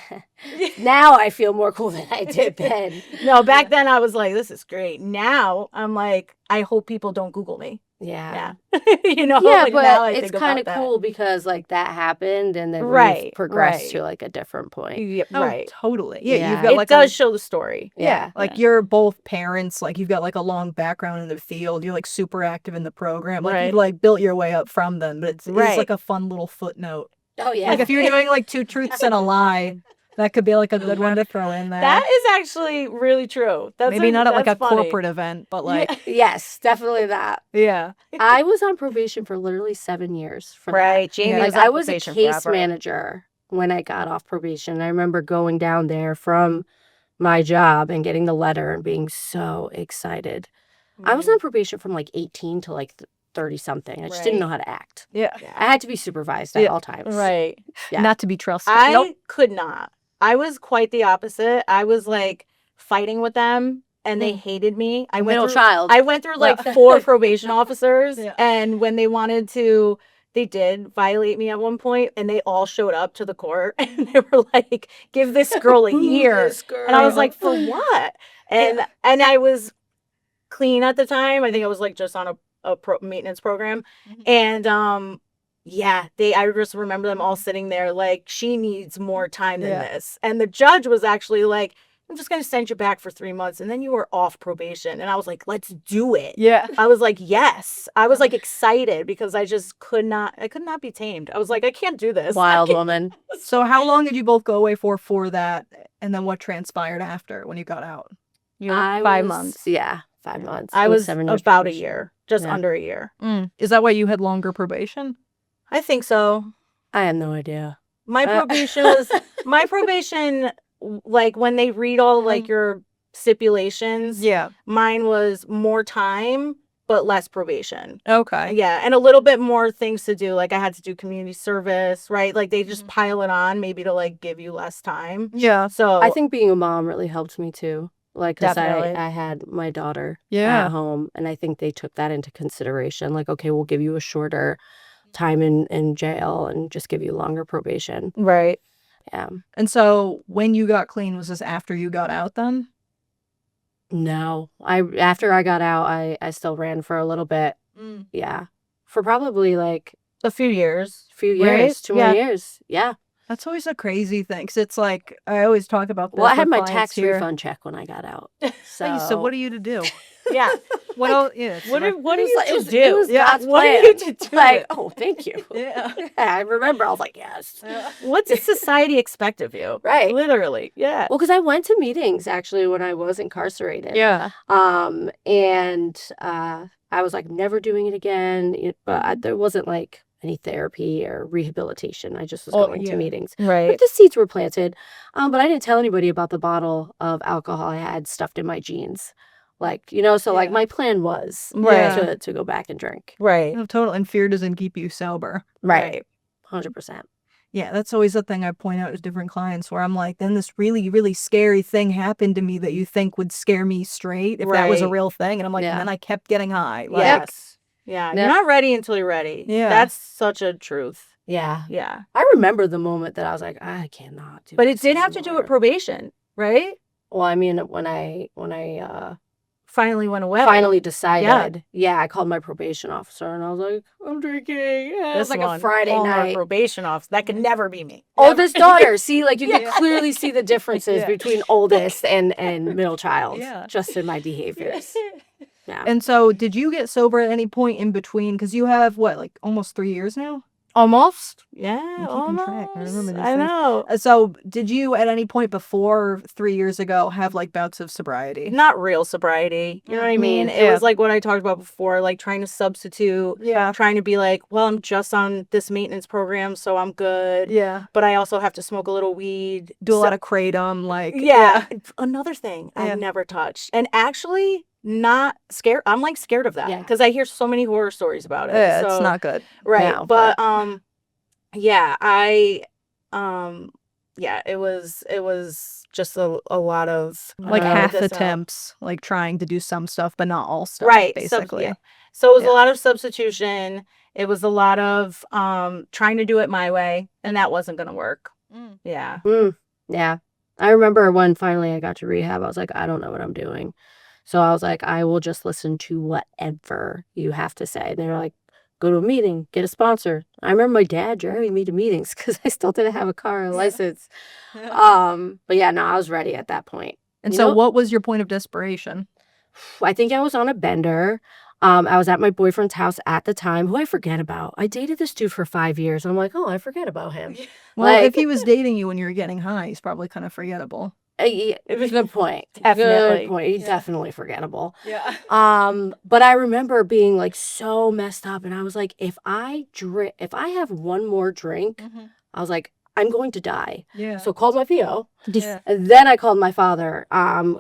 S1: now I feel more cool than I did then.
S2: No, back then I was like, this is great. Now I'm like, I hope people don't Google me.
S1: Yeah.
S2: Yeah. You know,
S1: Yeah,
S2: like now I
S1: but it's
S2: think
S1: kind of
S2: about that.
S1: cool because like that happened and then
S2: Right,
S1: we've progressed
S2: right.
S1: to like a different point.
S2: Yeah,
S3: Oh,
S2: right.
S3: totally. Yeah,
S1: Yeah.
S3: you've got
S2: It
S3: like
S2: does show the story.
S3: yeah, like
S1: Yeah.
S3: you're both parents, like you've got like a long background in the field, you're like super active in the program, like
S2: Right.
S3: you like built your way up from them, but it's
S2: Right.
S3: like a fun little footnote.
S1: Oh yeah.
S3: Like if you're doing like 2 truths and a lie, That could be like a good one to throw in there.
S2: That is actually really true.
S3: Maybe not at like a
S2: funny.
S3: corporate event, but like,
S1: Yes, definitely that.
S3: yeah.
S1: I was on probation for literally 7 years for that.
S2: Right. Jamie
S3: Yeah.
S2: was
S1: Like
S2: on
S1: I was a
S2: probation
S1: case
S2: forever.
S1: manager when I got off probation. I remember going down there from my job and getting the letter and being so excited. I was on probation from like 18 to like 30 something. I just didn't know how to act.
S3: Yeah.
S1: I had to be supervised at all times.
S2: Right.
S1: Yeah.
S3: Not to be trusted.
S2: I could not. I was quite the opposite. I was like fighting with them and they hated me. I
S1: Middle
S2: went through,
S1: child.
S2: I went through like 4 probation officers
S3: Yeah.
S2: and when they wanted to, they did violate me at one point and they all showed up to the court and they were like, give this girl a year.
S1: This girl.
S2: And I was like, for what? And I was clean at the time. I think I was like just on a maintenance program. And yeah, I just remember them all sitting there like, she needs more time than this. And the judge was actually like, I'm just going to send you back for 3 months and then you were off probation. And I was like, let's do it.
S3: Yeah.
S2: I was like, yes. I was like excited because I could not be tamed. I was like, I can't do this.
S1: Wild woman.
S3: So how long did you both go away for that? And then what transpired after when you got out?
S1: I
S2: 5
S1: was-
S2: months.
S1: Yeah, 5 months.
S2: I
S1: It
S2: was
S1: 7 years
S2: about a
S1: probation.
S2: year, just
S1: Yeah.
S2: under a year.
S3: Is that why you had longer probation?
S2: I think so.
S1: I have no idea.
S2: My probation was like when they read all like your stipulations.
S3: Yeah.
S2: Mine was more time but less probation.
S3: Okay.
S2: Yeah, and a little bit more things to do. Like I had to do community service, right? Like they just pile it on maybe to like give you less time.
S3: Yeah.
S2: So
S1: I think being a mom really helped me too. Like, because
S2: Definitely.
S1: I had my daughter
S3: Yeah.
S1: at home, and I think they took that into consideration. Like, okay, we'll give you a shorter time in jail and just give you longer probation.
S2: right.
S1: Yeah.
S3: And so when you got clean, was this after you got out then?
S1: No, after I got out, I still ran for a little bit. Yeah, for probably like
S2: A few years.
S1: a few years,
S2: Right?
S1: 2 more
S2: Yeah.
S1: years. Yeah.
S3: That's always a crazy thing. 'Cause it's like, I always talk about this
S1: Well, I had
S3: with
S1: my
S3: clients
S1: tax
S3: here.
S1: refund check when I got out.
S3: So what are you to do?
S2: Yeah.
S3: What else? Yeah. it's
S2: What
S3: like-
S2: are
S1: It
S2: you
S1: was-
S2: to
S1: it was-
S2: do?
S1: it was
S2: Yeah.
S1: God's
S2: What are
S1: plan.
S2: you to do?
S1: Like, oh, thank you.
S3: Yeah.
S1: Yeah, I remember. I was like, yes.
S2: What does society expect of you?
S1: Right.
S2: Literally. Yeah.
S1: Well, because I went to meetings actually when I was incarcerated.
S3: Yeah.
S1: And I was like, never doing it again. But there wasn't like any therapy or rehabilitation. I just was
S3: Oh,
S1: going
S3: yeah.
S1: to meetings.
S2: Right.
S1: But the seeds were planted. But I didn't tell anybody about the bottle of alcohol I had stuffed in my jeans. Like, so like
S3: Yeah.
S1: my plan was
S2: Right.
S1: to go back and drink.
S2: Right.
S3: No, total. And fear doesn't keep you sober.
S2: Right.
S1: 100%.
S3: Yeah, that's always the thing I point out to different clients where I'm like, then this really, really scary thing happened to me that you think would scare me straight if that was a
S2: Right.
S3: real thing. And I'm like,
S1: Yeah.
S3: and then I kept getting high. Like,
S2: Yes. Yeah.
S1: Yeah.
S2: You're not ready until you're ready.
S3: Yeah.
S2: That's such a truth.
S1: Yeah.
S2: Yeah.
S1: I remember the moment that I was like, I cannot do
S2: But it
S1: this
S2: did have to do
S1: anymore.
S2: with probation, right?
S1: Well, I mean, when I
S2: Finally went away.
S1: finally decided, I called my probation officer and I was like, I'm drinking. Yeah, it was
S2: This
S1: like
S2: one,
S1: a Friday
S2: former
S1: night.
S2: probation officer. That could never be me.
S1: Oldest daughter. See, like you can
S3: Yeah.
S1: clearly see the differences
S3: Yeah.
S1: between oldest and middle child
S3: Yeah.
S1: just in my behaviors. Yeah.
S3: And so did you get sober at any point in between? Because you have what, like almost 3 years now?
S2: Almost. Yeah,
S3: keeping
S2: almost.
S3: track. I remember these
S2: I
S3: things.
S2: know.
S3: So did you at any point before 3 years ago have like bouts of sobriety?
S2: Not real sobriety. You know what I mean? It
S3: Yeah.
S2: was like what I talked about before, like trying to substitute,
S3: Yeah.
S2: trying to be like, well, I'm just on this maintenance program, so I'm good.
S3: Yeah.
S2: But I also have to smoke a little weed.
S3: Do a lot of kratom, like
S2: Yeah. Another thing
S3: Yeah.
S2: I've never touched. And actually not scared. I'm like scared of that
S1: Yeah.
S2: because I hear so many horror stories about it.
S3: Yeah,
S2: so,
S3: it's not good.
S2: right.
S1: No,
S2: but yeah, yeah, it was just a lot of
S3: Like
S2: uh,
S3: half
S2: this,
S3: attempts, like trying to do some stuff, but not all stuff.
S2: Right.
S3: Basically.
S2: Yeah. So it was
S3: Yeah.
S2: a lot of substitution. It was a lot of trying to do it my way, and that wasn't gonna work. Yeah.
S1: Yeah. I remember when finally I got to rehab, I was like, I don't know what I'm doing. So I was like, I will just listen to whatever you have to say. And they were like, go to a meeting, get a sponsor. I remember my dad driving me to meetings because I still didn't have a car or license. But yeah, no, I was ready at that point.
S3: And
S1: You
S3: so
S1: know?
S3: what was your point of desperation?
S1: I think I was on a bender. I was at my boyfriend's house at the time, who I forget about. I dated this dude for 5 years. I'm like, oh, I forget about him.
S3: Well,
S1: Like,
S3: if he was dating you when you were getting high, he's probably kind of forgettable.
S1: it was a good point.
S2: Definitely.
S1: Good point. He's definitely forgettable.
S3: Yeah.
S1: But I remember being like so messed up, and I was like, if I have one more drink, I was like, I'm going to die.
S3: Yeah.
S1: So called my PO.
S3: Yeah.
S1: And then I called my father,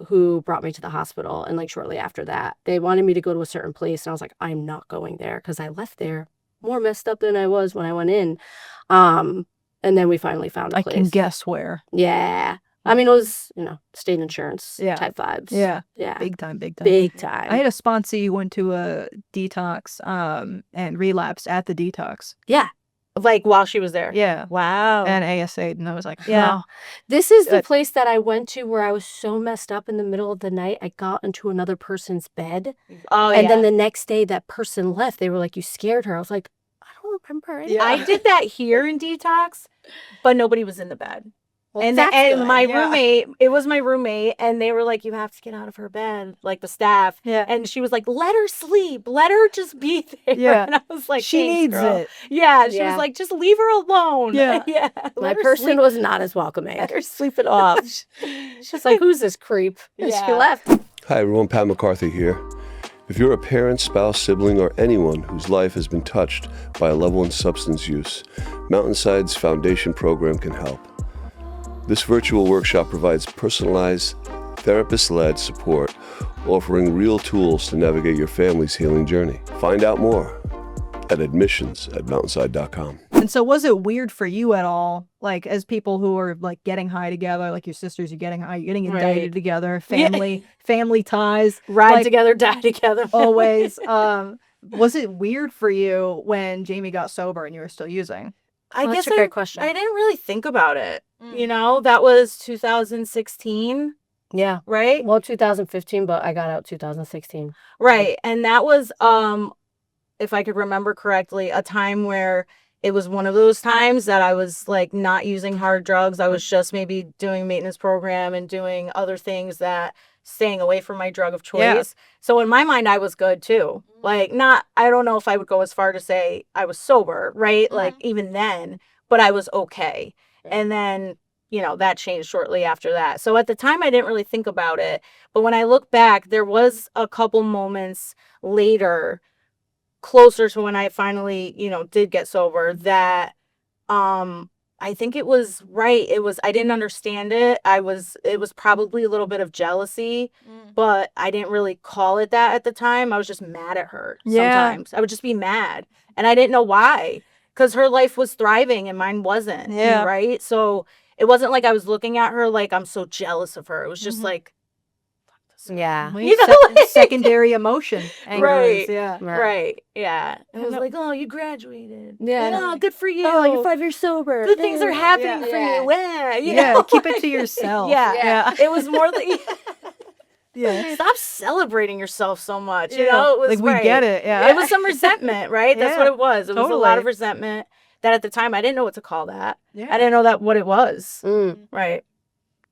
S1: who brought me to the hospital. And like shortly after that, they wanted me to go to a certain place. And I was like, I'm not going there, because I left there more messed up than I was when I went in. And then we finally found a place.
S3: I can guess where.
S1: Yeah. I mean, it was, state insurance type vibes.
S3: Yeah.
S1: Yeah.
S3: Big time.
S1: Big time.
S3: I had a sponsee who went to a detox and relapsed at the detox.
S1: Yeah.
S2: Like while she was there.
S3: Yeah.
S2: Wow.
S3: And ASA, and I was like,
S2: Yeah.
S3: oh.
S1: This is the place that I went to where I was so messed up in the middle of the night. I got into another person's bed.
S2: Oh,
S1: And then the next day that person left. They were like, you scared her. I was like, I don't remember anything.
S3: Yeah.
S2: I did that here in detox, but nobody was in the bed.
S1: Well,
S2: and
S1: that's good.
S2: my roommate, it was my roommate, and they were like, you have to get out of her bed, like the staff.
S3: Yeah.
S2: And she was like, let her sleep. Let her just be there.
S3: Yeah.
S2: And I was like,
S3: She
S2: "Thanks,
S3: needs
S2: girl."
S3: it.
S2: Yeah. She
S1: Yeah.
S2: was like, just leave her alone.
S3: Yeah.
S2: Yeah.
S1: My
S2: Let her
S1: person
S2: sleep.
S1: was not as welcoming.
S2: Let her sleep it off.
S1: She's like, who's this creep? And she
S2: Yeah.
S1: left.
S5: Hi everyone, Pat McCarthy here. If you're a parent, spouse, sibling, or anyone whose life has been touched by a loved one's substance use, Mountainside's Foundation program can help. This virtual workshop provides personalized, therapist-led support, offering real tools to navigate your family's healing journey. Find out more at admissions@mountainside.com.
S3: And so was it weird for you at all, like as people who are like getting high together, like your sisters, you're getting high, you're getting indicted
S2: Right.
S3: together, family ties,
S2: Ride
S3: like,
S2: together, die together.
S3: always. Was it weird for you when Jamie got sober and you were still using?
S2: I
S1: Well,
S2: guess
S1: that's a great question.
S2: I didn't really think about it. That was 2016,
S1: Yeah.
S2: right?
S1: Well, 2015, but I got out 2016.
S2: Right. And that was, if I could remember correctly, a time where it was one of those times that I was like not using hard drugs. I was just maybe doing maintenance program and doing other things that staying away from my drug of choice.
S3: Yeah.
S2: So in my mind, I was good too. Like I don't know if I would go as far to say I was sober, right? Like even then, but I was okay. And then, that changed shortly after that. So at the time I didn't really think about it. But when I look back, there was a couple moments later, closer to when I finally, did get sober, that I think it was right. I didn't understand it. It was probably a little bit of jealousy, but I didn't really call it that at the time. I was just mad at her sometimes. I would just be mad. And I didn't know why, because her life was thriving and mine wasn't.
S3: Yeah.
S2: Right. So it wasn't like I was looking at her like I'm so jealous of her. It was just like,
S1: Yeah.
S3: Well,
S2: You know, like-
S3: secondary emotion. Anger
S2: Right.
S3: is, yeah.
S2: right. Yeah. It was
S3: know.
S2: like, oh, you graduated.
S1: Yeah, I
S2: Oh,
S1: know.
S2: good for you.
S1: Oh, you're 5 years sober.
S2: Good things are happening
S3: Yeah.
S2: for
S1: Yeah.
S2: you. Yeah. You
S3: Yeah,
S2: know?
S3: keep it to yourself.
S2: Yeah.
S3: Yeah.
S2: It was more like,
S3: Yeah.
S2: stop celebrating yourself so much. You
S3: Yeah.
S2: know, it was
S3: Like, we
S2: right.
S3: get it. Yeah.
S2: It was some resentment, right? That's
S3: Yeah.
S2: what it was. It was a lot
S3: Totally.
S2: of resentment that at the time I didn't know what to call that.
S3: Yeah.
S2: I didn't know that what it was.
S1: Mm.
S2: Right.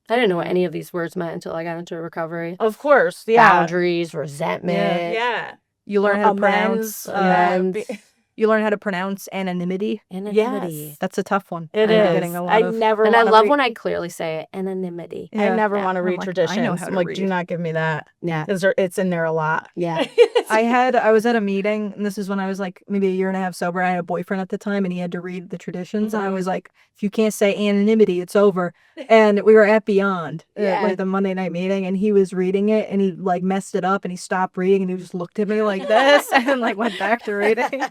S1: I didn't know what any of these words meant until I got into recovery.
S2: Of course. Yeah.
S1: Boundaries, resentment,
S2: Yeah.
S3: You learn how to
S2: Amends,
S3: pronounce.
S1: amends.
S3: You learn how to pronounce anonymity.
S1: anonymity.
S2: Yes.
S3: That's a tough one.
S2: It
S3: I'm
S2: is.
S3: getting a lot
S2: I
S3: of-
S2: never
S1: And I
S2: wanna
S1: love
S2: read-
S1: when I clearly say it, anonymity.
S2: I
S3: Yeah.
S2: never
S1: Yeah.
S2: want to
S3: I'm
S2: read
S3: like, I know
S2: traditions.
S3: how
S2: I'm
S3: to
S2: like,
S3: read.
S2: do not give me that.
S1: Yeah.
S2: Because it's in there a lot.
S1: Yeah.
S3: I was at a meeting, and this is when I was like maybe a year and a half sober. I had a boyfriend at the time, and he had to read the traditions. And I was like, if you can't say anonymity, it's over. And we were at Beyond,
S1: Yeah.
S3: like the Monday night meeting, and he was reading it, and he like messed it up, and he stopped reading, and he just looked at me like this, and like went back to reading.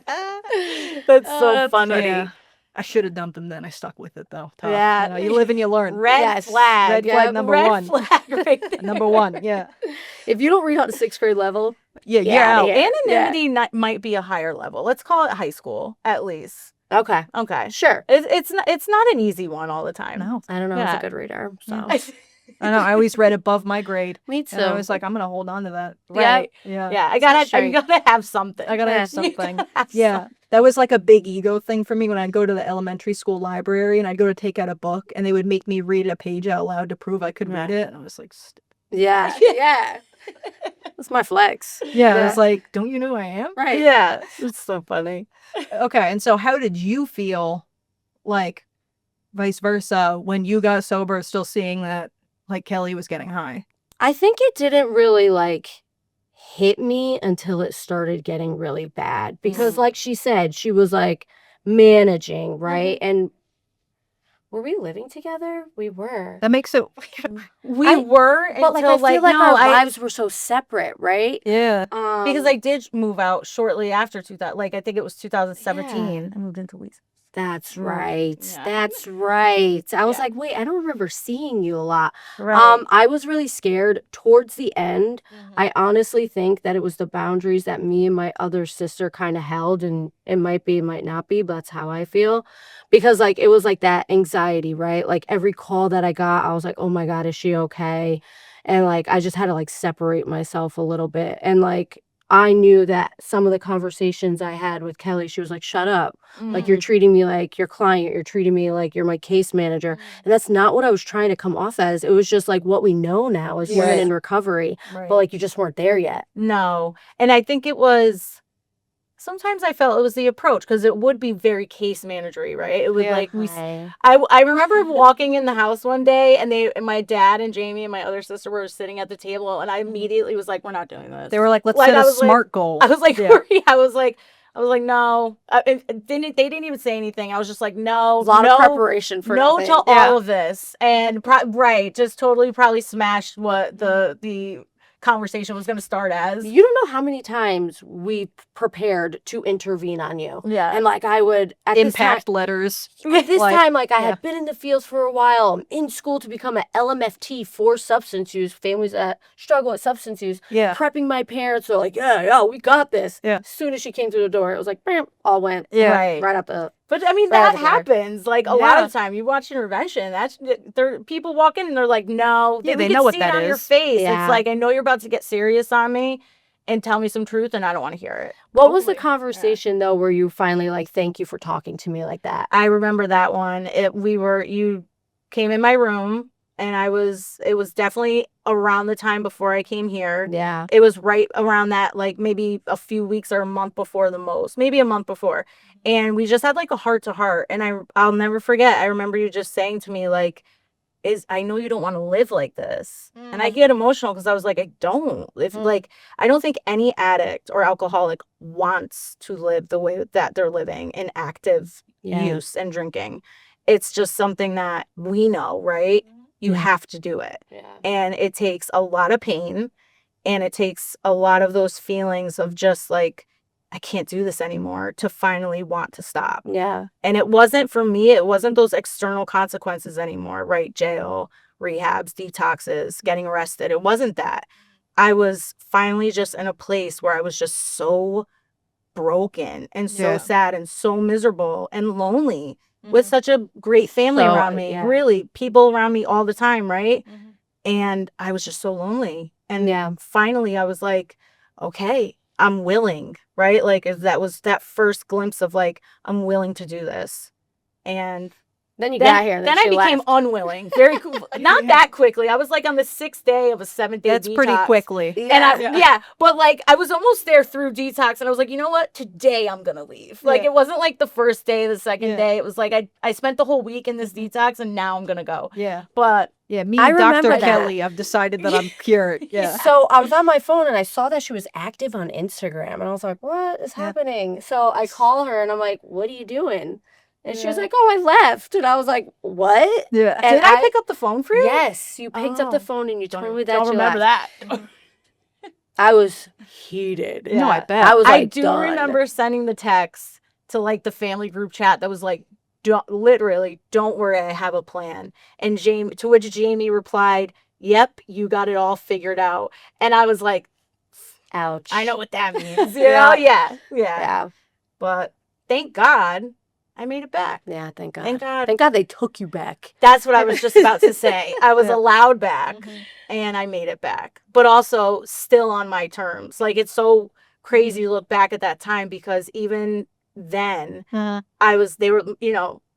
S2: That's so
S1: that's
S2: funny.
S3: Yeah. I should have dumped him then. I stuck with it though. Tough.
S2: Yeah.
S3: You know, you live and you learn.
S2: Red
S1: Yes.
S2: flag.
S3: Red flag number
S2: Red
S3: one.
S2: flag right there.
S3: Number one. Yeah.
S1: If you don't read on a 6th grade level,
S3: Yeah.
S1: Yeah,
S3: You're out.
S1: yeah.
S2: Anonymity might be a higher level. Let's call it high school, at least.
S1: okay,
S2: Okay.
S1: sure.
S2: It's not an easy one all the time.
S3: No.
S1: I don't know. I was
S2: Yeah.
S1: a good reader, so
S3: I know. I always read above my grade.
S1: me too.
S3: And I was like, I'm gonna hold on to that.
S2: Right.
S3: Yeah.
S2: Yeah. I gotta
S1: straight.
S2: have something.
S3: I gotta
S1: Yeah.
S3: have
S2: You
S3: something.
S2: gotta have
S3: Yeah. That was like a big ego thing for me when I'd go to the elementary school library and I'd go to take out a book and they would make me read a page out loud to prove I could read it. And I was like,
S1: yeah, yeah. That's my flex.
S3: Yeah, it's like, don't you know who I am?
S1: Right.
S2: Yeah, it's so funny.
S3: Okay, and so how did you feel, like, vice versa, when you got sober, still seeing that, like, Kelly was getting high?
S1: I think it didn't really, like, hit me until it started getting really bad. Because, like she said, she was, like, managing, right? And were we living together? We were.
S3: That makes it...
S2: We were
S1: But, like,
S2: until,
S1: I feel like
S2: no,
S1: our lives were so separate, right?
S3: Yeah.
S2: because I did move out shortly after 2000. Like, I think it was 2017.
S1: Yeah.
S2: I moved into Lisa.
S1: That's right.
S2: Yeah.
S1: That's right. I was
S2: Yeah.
S1: like, wait, I don't remember seeing you a lot.
S2: Right.
S1: I was really scared towards the end. I honestly think that it was the boundaries that me and my other sister kind of held, and it might be, it might not be, but that's how I feel. Because, like, it was like that anxiety, right? Like, every call that I got, I was like, oh my God, is she okay? And, like, I just had to, like, separate myself a little bit. And, like, I knew that some of the conversations I had with Kelly, she was like, shut up. Like, you're treating me like your client. You're treating me like you're my case manager. And that's not what I was trying to come off as. It was just like what we know now as women in recovery.
S2: Right.
S1: But, like, you just weren't there yet.
S2: No. And I think it was, sometimes I felt it was the approach, because it would be very case managery, right? It would like, I remember walking in the house one day, and my dad and Jamie and my other sister were sitting at the table, and I immediately was like, we're not doing this.
S3: They were like, let's
S2: Like,
S3: set
S2: I
S3: a
S2: was like-
S3: SMART goal.
S2: I was like,
S3: Yeah.
S2: I was like, no. They didn't even say anything. I was just like, no.
S1: A lot
S2: no,
S1: of preparation for
S2: no
S1: nothing.
S2: to all of this. And just totally probably smashed what the conversation was going to start as.
S1: You don't know how many times we prepared to intervene on you.
S2: Yeah.
S1: And, like, I would, at
S3: Impact letters.
S1: this
S3: like,
S1: time, like, I
S3: yeah.
S1: had been in the fields for a while. I'm in school to become an LMFT for substance use, families that struggle with substance use.
S3: Yeah.
S1: Prepping my parents are like, yeah, we got this.
S3: Yeah.
S1: As soon as she came through the door, it was like, bam, all went
S2: Right.
S1: right up the...
S2: But I mean,
S1: Right
S2: that
S1: over there.
S2: happens. Like, a lot
S3: Yeah.
S2: of the time, you watch intervention. People walk in and they're like, "No."
S3: Yeah,
S2: we
S3: they
S2: can
S3: know what
S2: see
S3: that
S2: it on your
S3: is.
S2: face.
S1: Yeah.
S2: It's like, I know you're about to get serious on me, and tell me some truth, and I don't want to hear it.
S1: What was the conversation, though, where you finally, like, thank you for talking to me like that?
S2: I remember that one. You came in my room, and it was definitely around the time before I came here.
S1: Yeah.
S2: It was right around that, like, maybe a few weeks or a month before the most, maybe a month before. And we just had, like, a heart to heart. And I'll never forget. I remember you just saying to me, like, I know you don't want to live like this. And I get emotional because I was like, I don't. I don't think any addict or alcoholic wants to live the way that they're living in active use and drinking. It's just something that we know, right? You have to do it.
S1: Yeah.
S2: And it takes a lot of pain, and it takes a lot of those feelings of just like, I can't do this anymore, to finally want to stop.
S1: Yeah.
S2: And it wasn't, for me, it wasn't those external consequences anymore, right? Jail, rehabs, detoxes, getting arrested. It wasn't that. I was finally just in a place where I was just so broken and so sad and so miserable and lonely with such a great family around me.
S1: yeah.
S2: Really, people around me all the time, right? And I was just so lonely. And finally I was like, okay, I'm willing, right? Like, that was that first glimpse of like, I'm willing to do this. And
S1: Then you got here. And
S2: then I became unwilling. Very not that quickly. I was like on the 6th day of a 7-day
S3: That's
S2: detox.
S3: pretty quickly.
S2: And but like I was almost there through detox, and I was like, you know what? Today I'm gonna leave. Like, it wasn't like the first day, the second day. It was like I spent the whole week in this detox, and now I'm gonna go.
S3: Yeah.
S2: But
S3: Yeah, me
S1: I
S3: and
S1: remember
S3: Dr.
S1: that.
S3: Kelly, I've decided that I'm cured. Yeah.
S1: So I was on my phone and I saw that she was active on Instagram, and I was like, what is happening? So I call her and I'm like, what are you doing? And she was like, oh, I left. And I was like, what?
S3: Yeah.
S1: And
S2: did I pick up the phone for you?
S1: Yes, you picked up the phone and you told me that
S2: Don't
S1: you
S2: remember
S1: left.
S2: that.
S1: I was heated.
S3: No, I bet.
S1: I was like,
S2: I do
S1: done.
S2: remember sending the text to like the family group chat that was like, don't worry, I have a plan. And to which Jamie replied, yep, you got it all figured out. And I was like,
S1: ouch.
S2: I know what that means. You know? Yeah. But thank God I made it back.
S1: Yeah, thank God.
S2: Thank God.
S1: Thank God they took you back.
S2: That's what I was just about to say. I was allowed back, and I made it back. But also still on my terms. Like, it's so crazy to look back at that time, because even then they were,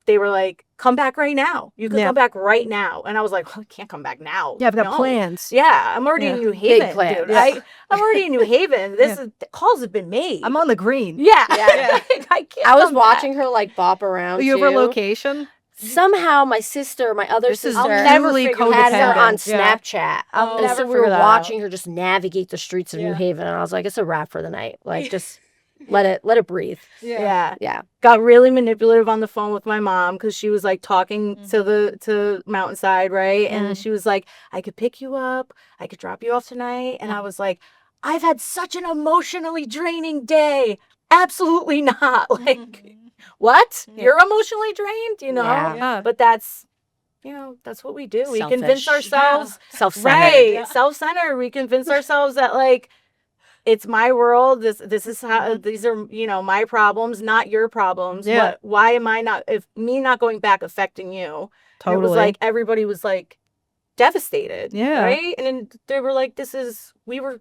S2: they were like, come back right now. You can
S3: Yeah.
S2: come back right now. And I was like, well, I can't come back now.
S3: Yeah, I've got
S2: No.
S3: plans.
S2: Yeah, I'm already in New
S1: Big
S2: Haven,
S1: plans.
S2: dude.
S1: Yeah.
S2: I'm already in New Haven. The calls have been made.
S3: I'm on the green.
S2: Yeah.
S1: Yeah.
S2: I can't
S1: I was
S2: come back.
S1: watching her like bop around.
S3: Are you
S1: too.
S3: over location?
S1: Somehow my sister, my other
S3: This is
S1: sister,
S2: never
S3: truly
S2: figure
S1: had her
S3: codependent.
S1: on
S3: Yeah.
S1: Snapchat.
S3: I'll
S1: And
S3: never
S1: so we
S3: figure
S1: were
S3: that
S1: watching her just navigate the streets of New
S3: Yeah.
S1: Haven, and I was like, it's a wrap for the night. Like, just let it breathe.
S2: Yeah.
S1: Yeah.
S2: Got really manipulative on the phone with my mom because she was like talking to Mountainside, right? And she was like, I could pick you up, I could drop you off tonight. And I was like, I've had such an emotionally draining day. Absolutely not. Like, what? You're emotionally drained, you know?
S1: Yeah.
S2: But that's, that's what we do. We convince
S1: Selfish.
S2: ourselves,
S1: Self-centered.
S2: right? Self-centered. We convince ourselves that like, it's my world. This is how these are, my problems, not your problems.
S3: Yeah.
S2: But why am I not, if me not going back affecting you?
S3: Totally.
S2: And it was like, everybody was like devastated.
S3: Yeah.
S2: Right. And then they were like, we were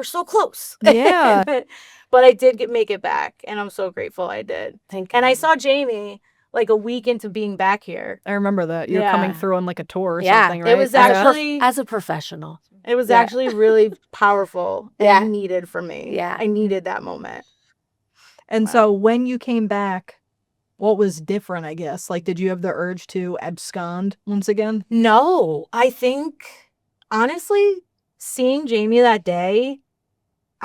S2: so close.
S3: Yeah.
S2: but I did make it back. And I'm so grateful I did.
S1: Thank
S2: And I
S1: God.
S2: saw Jamie like a week into being back here.
S3: I remember that. You're
S2: Yeah.
S3: coming through on like a tour or
S1: Yeah,
S3: something, right?
S2: it was
S1: As a
S2: actually,
S1: as a professional.
S2: it was
S1: Yeah.
S2: actually really powerful
S1: Yeah.
S2: and needed for me.
S1: Yeah.
S2: I needed that moment.
S3: And so when you came back, what was different, I guess? Like, did you have the urge to abscond once again?
S2: No, I think honestly, seeing Jamie that day,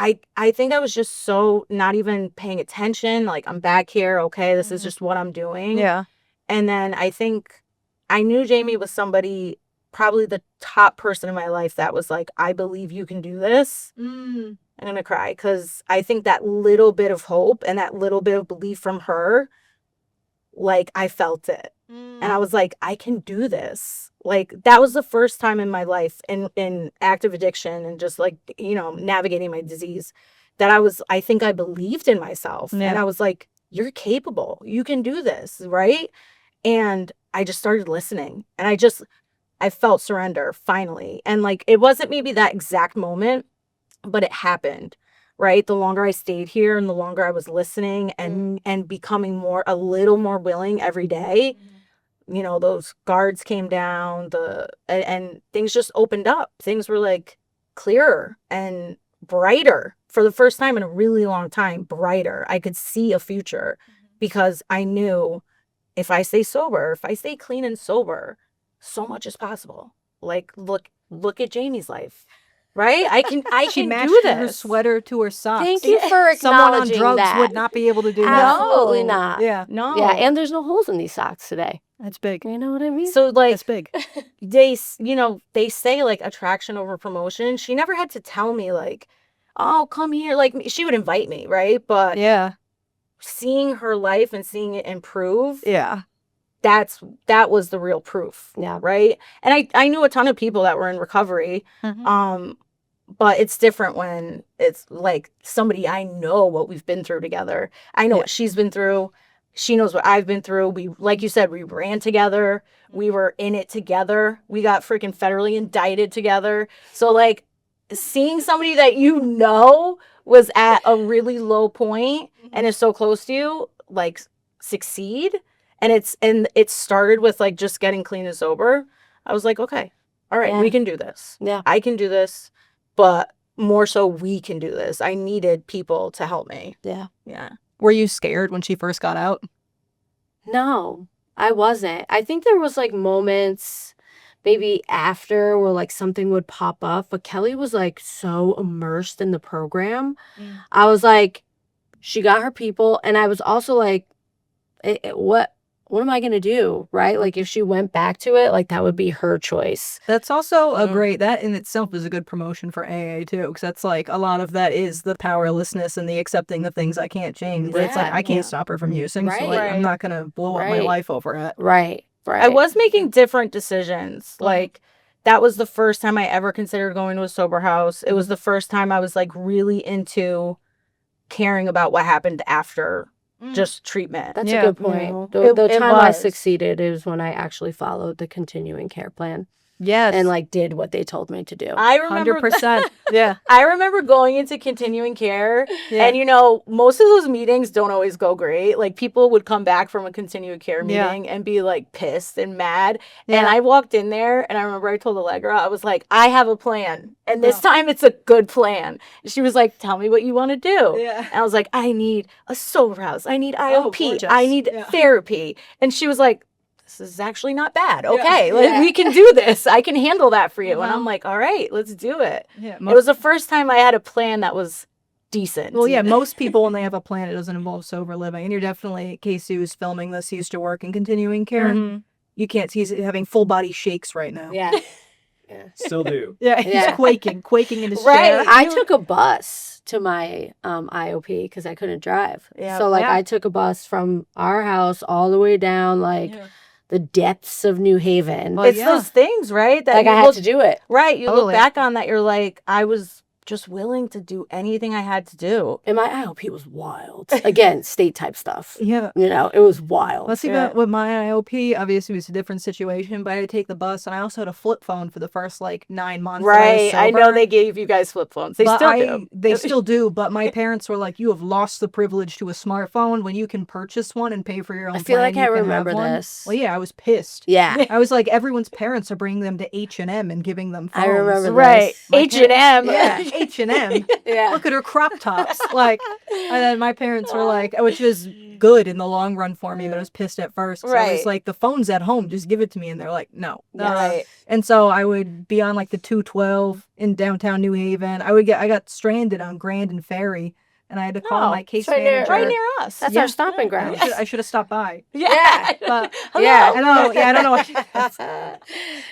S2: I think I was just so not even paying attention. Like, I'm back here. Okay, this is just what I'm doing.
S3: Yeah.
S2: And then I think I knew Jamie was somebody, probably the top person in my life that was like, I believe you can do this. I'm going to cry because I think that little bit of hope and that little bit of belief from her, like, I felt it. And I was like, I can do this. Like, that was the first time in my life in active addiction and just like, navigating my disease that I think I believed in myself.
S3: Yeah.
S2: And I was like, you're capable. You can do this. Right. And I just started listening and I felt surrender finally. And like, it wasn't maybe that exact moment, but it happened. Right. The longer I stayed here and the longer I was listening and becoming a little more willing every day, those guards came down, and things just opened up. Things were like clearer and brighter for the first time in a really long time, brighter. I could see a future because I knew if I stay sober, if I stay clean and sober, so much is possible. Like, look at Jamie's life. Right? I can
S3: She
S2: do
S3: matched
S2: this.
S3: her sweater to her socks.
S1: Thank you for
S3: Someone on
S1: acknowledging
S3: drugs
S1: that.
S3: would not be able to do that.
S1: Absolutely
S2: No.
S1: not.
S3: Yeah.
S2: No.
S1: Yeah, and there's no holes in these socks today.
S3: That's big.
S1: You know what I mean?
S2: so like
S3: That's big.
S2: they say like attraction over promotion. She never had to tell me like, oh, come here. Like, she would invite me, right? But
S3: Yeah.
S2: seeing her life and seeing it improve,
S3: Yeah.
S2: that was the real proof.
S1: Yeah.
S2: Right. And I knew a ton of people that were in recovery. But it's different when it's like somebody I know what we've been through together. I know what she's been through. She knows what I've been through. We, like you said, we ran together. We were in it together. We got freaking federally indicted together. So like seeing somebody that was at a really low point and is so close to you, like, succeed. And it started with like just getting clean and sober. I was like, okay, all right,
S1: Yeah.
S2: we can do this.
S1: Yeah.
S2: I can do this, but more so we can do this. I needed people to help me.
S1: Yeah.
S2: Yeah.
S3: Were you scared when she first got out?
S1: No, I wasn't. I think there was like moments maybe after where like something would pop up, but Kelly was like so immersed in the program. I was like, she got her people, and I was also like, what am I going to do? Right? Like, if she went back to it, like, that would be her choice.
S3: That's also that in itself is a good promotion for AA too, because that's like a lot of that is the powerlessness and the accepting the things I can't change. But it's like,
S1: Yeah.
S3: I can't stop her from using, so like,
S2: Right.
S3: I'm not going to blow up my
S1: Right.
S3: life over it.
S1: Right. Right.
S2: I was making different decisions. Like, that was the first time I ever considered going to a sober house. It was the first time I was like really into caring about what happened after just treatment.
S1: That's
S3: Yeah.
S1: a good point.
S2: know,
S1: The
S2: it
S1: time I
S2: was.
S1: succeeded is when I actually followed the continuing care plan.
S3: Yes.
S1: and like did what they told me to do.
S2: I remember
S3: 100%. Yeah.
S2: I remember going into continuing care,
S3: Yeah.
S2: and most of those meetings don't always go great. Like, people would come back from a continuing care
S3: Yeah.
S2: meeting and be like pissed and mad.
S3: Yeah.
S2: And I walked in there, and I remember I told Allegra, I was like, I have a plan, and this time it's a good plan. And she was like, tell me what you want to do.
S3: Yeah.
S2: And I was like, I need a sober house, I need IOP,
S3: gorgeous.
S2: I need
S3: Yeah.
S2: therapy. And she was like, this is actually not bad.
S3: Yeah.
S2: Okay,
S1: Yeah.
S2: we can do this. I can handle that for you. And
S3: Uh-huh.
S2: I'm like, all right, let's do it.
S3: Yeah.
S2: It was the first time I had a plan that was decent.
S3: Well, yeah, most people, when they have a plan, it doesn't involve sober living. And you're definitely, Casey who's filming this, he used to work in continuing care.
S2: Mhm.
S3: You can't see, he's having full body shakes right now.
S1: Yeah.
S6: Still do.
S3: Yeah, he's
S1: Yeah.
S3: quaking in his
S2: Right.
S3: chair.
S1: I took a bus to my IOP because I couldn't drive.
S2: Yeah.
S1: So like
S3: Yeah.
S1: I took a bus from our house all the way down like the depths of New Haven.
S3: Well,
S2: It's
S3: yeah.
S2: those things, right? That
S1: like
S2: you
S1: I had
S2: look,
S1: to do it.
S2: right. You
S3: Totally.
S2: look back on that, you're like, I was just willing to do anything I had to do.
S1: And my IOP was wild. Again, state type stuff.
S3: Yeah.
S1: It was wild.
S3: Let's see,
S2: Yeah.
S3: with my IOP, obviously it was a different situation, but I had to take the bus, and I also had a flip phone for the first like 9 months. that
S2: Right.
S3: I
S2: I
S3: was
S2: know
S3: sober.
S2: they gave you guys flip phones. They
S3: But
S2: still do.
S3: They still do, but my parents were like, "You have lost the privilege to a smartphone when you can purchase one and pay for your own."
S1: I feel
S3: plan,
S1: like
S3: you
S1: I
S3: can have
S1: remember
S3: one."
S1: this.
S3: Well, yeah, I was pissed.
S1: Yeah.
S3: I was like, everyone's parents are bringing them to H&M and giving them phones.
S1: I remember
S2: Right.
S1: this.
S3: My
S2: H&M.
S3: Yeah, H&M.
S1: Yeah.
S3: Look at her crop tops. Like, and then my parents were like, which was good in the long run for me, but I was pissed at first. 'Cause I was
S2: Right.
S3: like, the phone's at home, just give it to me. And they're like, no.
S2: Right.
S3: And so I would be on like the 212 in downtown New Haven. I got stranded on Grand and Ferry, and I had to call
S2: Oh,
S3: my case
S1: it's right near-
S3: manager.
S2: Right near us.
S1: That's
S3: Yeah.
S1: our stomping ground.
S3: I should have stopped by.
S2: Yeah.
S3: But
S1: Yeah.
S3: I know. Yeah, I don't know. I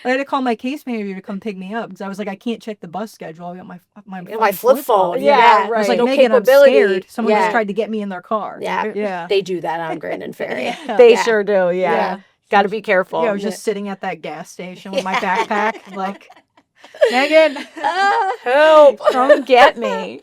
S3: had to call my case manager to come pick me up because I was like, I can't check the bus schedule. I got my
S1: My flip phone.
S2: Yeah,
S3: I was
S2: right.
S3: like,
S1: No
S3: Megan, I'm
S1: capability.
S3: scared. Someone
S1: Yeah.
S3: just tried to get me in their car.
S1: Yeah.
S3: Yeah.
S1: They do that on Grand and Ferry.
S2: They
S1: Yeah.
S2: sure do. Yeah.
S3: Yeah.
S2: Got to be careful.
S3: Yeah, I was just sitting at that gas station with my backpack, like, Megan,
S2: help. Come get me.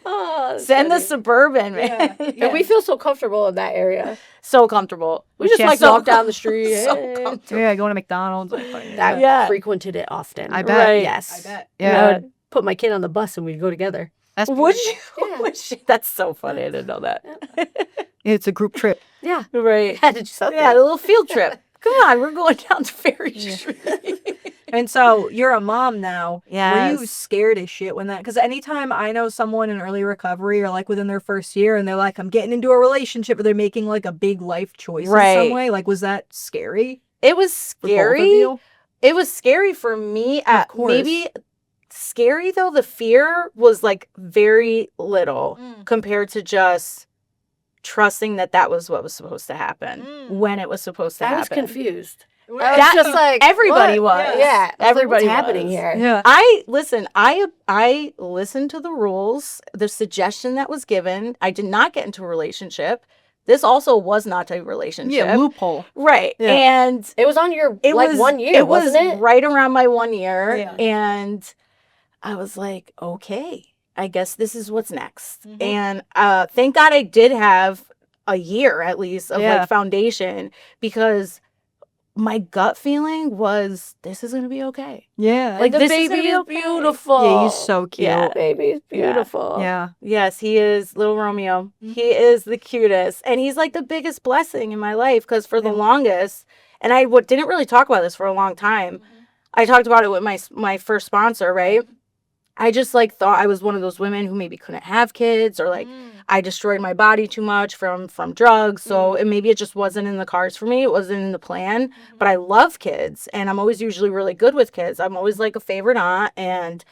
S1: Oh, that's
S2: Send the
S1: funny.
S2: Suburban, man.
S1: And we feel so comfortable in that area.
S2: So comfortable.
S1: We just like
S3: so
S1: walk down the street.
S2: So
S1: Hey.
S2: comfortable.
S3: yeah, going to McDonald's. Like,
S1: I
S2: Yeah.
S1: frequented it often.
S3: I bet.
S2: Right.
S1: Yes.
S3: I bet.
S1: And I
S3: Yeah.
S1: would put my kid on the bus and we'd go together.
S3: That's
S2: Would you?
S1: Yeah.
S2: Would you? That's so funny. I didn't know that.
S3: It's a group trip.
S1: Yeah.
S2: Right.
S1: Had to do something.
S2: Yeah, a little field trip. Come on, we're going down to Ferry Street.
S3: And so you're a mom now. Were you
S2: Yes.
S3: scared as shit when that? Because anytime I know someone in early recovery or like within their first year and they're like, I'm getting into a relationship or they're making like a big life choice in
S2: Right.
S3: some way, like, was that scary?
S2: It was
S3: For both of
S2: scary.
S3: you?
S2: It was scary for me.
S3: Of course.
S2: Maybe scary though. The fear was like very little compared to just trusting that that was what was supposed to happen when it was supposed to
S1: I
S2: happen.
S1: was confused. I was
S2: That-
S1: just like
S2: everybody
S1: what?
S2: was.
S1: Yeah. I was like,
S2: Everybody
S1: what's happening
S2: was.
S1: here?
S3: Yeah.
S2: I listened to the rules, the suggestion that was given. I did not get into a relationship. This also was not a relationship.
S3: Yeah, loophole.
S2: Right.
S3: Yeah.
S2: And
S1: It was on your
S2: it
S1: like
S2: was
S1: 1 year,
S2: it was
S1: wasn't it?
S2: right around my 1 year.
S3: Yeah.
S2: And I was like, okay, I guess this is what's next.
S3: Mhm.
S2: And thank God I did have a year at least of
S3: Yeah.
S2: like foundation, because my gut feeling was this is gonna be okay.
S3: Yeah.
S2: Like,
S1: the
S2: this is
S1: baby
S2: gonna be
S1: is
S2: okay.
S1: beautiful.
S3: Yeah, he's so cute.
S2: Yeah.
S1: The baby is
S2: Yeah.
S1: beautiful.
S3: Yeah.
S2: Yes, he is little Romeo.
S3: Mhm.
S2: He is the cutest. And he's like the biggest blessing in my life, because for the
S3: Yeah.
S2: longest, and I didn't really talk about this for a long time. I talked about it with my first sponsor, right? I just like thought I was one of those women who maybe couldn't have kids, or like I destroyed my body too much from drugs. So maybe it just wasn't in the cards for me. It wasn't in the plan. But I love kids, and I'm always usually really good with kids. I'm always like a favorite aunt, and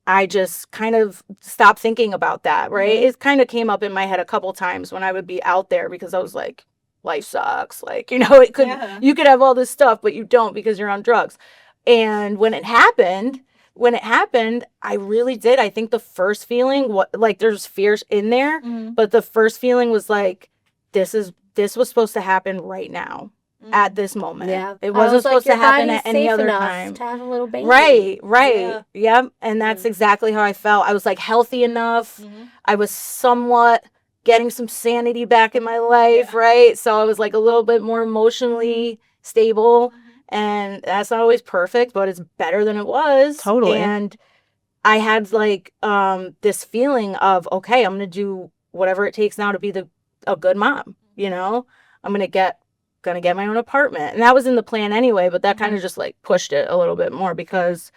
S2: I just kind of stopped thinking about that, right? It kind of came up in my head a couple times when I would be out there, because I was like, life sucks. Like, it could
S3: Yeah.
S2: you could have all this stuff, but you don't because you're on drugs. And when it happened, I really did. I think the first feeling, like there's fears in there, but the first feeling was like, this was supposed to happen right now, at this moment.
S1: Yeah.
S2: It
S1: I
S2: wasn't
S1: was like,
S2: supposed to
S1: your
S2: happen
S1: body's
S2: at any
S1: safe
S2: other
S1: enough
S2: time.
S1: to have a little baby.
S2: Right.
S3: Yeah.
S2: Yep. And that's exactly how I felt. I was like healthy enough. I was somewhat getting some sanity back in my life, right? So I was like a little bit more emotionally stable. And that's not always perfect, but it's better than it was.
S3: Totally.
S2: And I had like this feeling of, okay, I'm going to do whatever it takes now to be a good mom, you know? I'm going to get my own apartment. And that was in the plan anyway, but that kind of just like pushed it a little bit more, because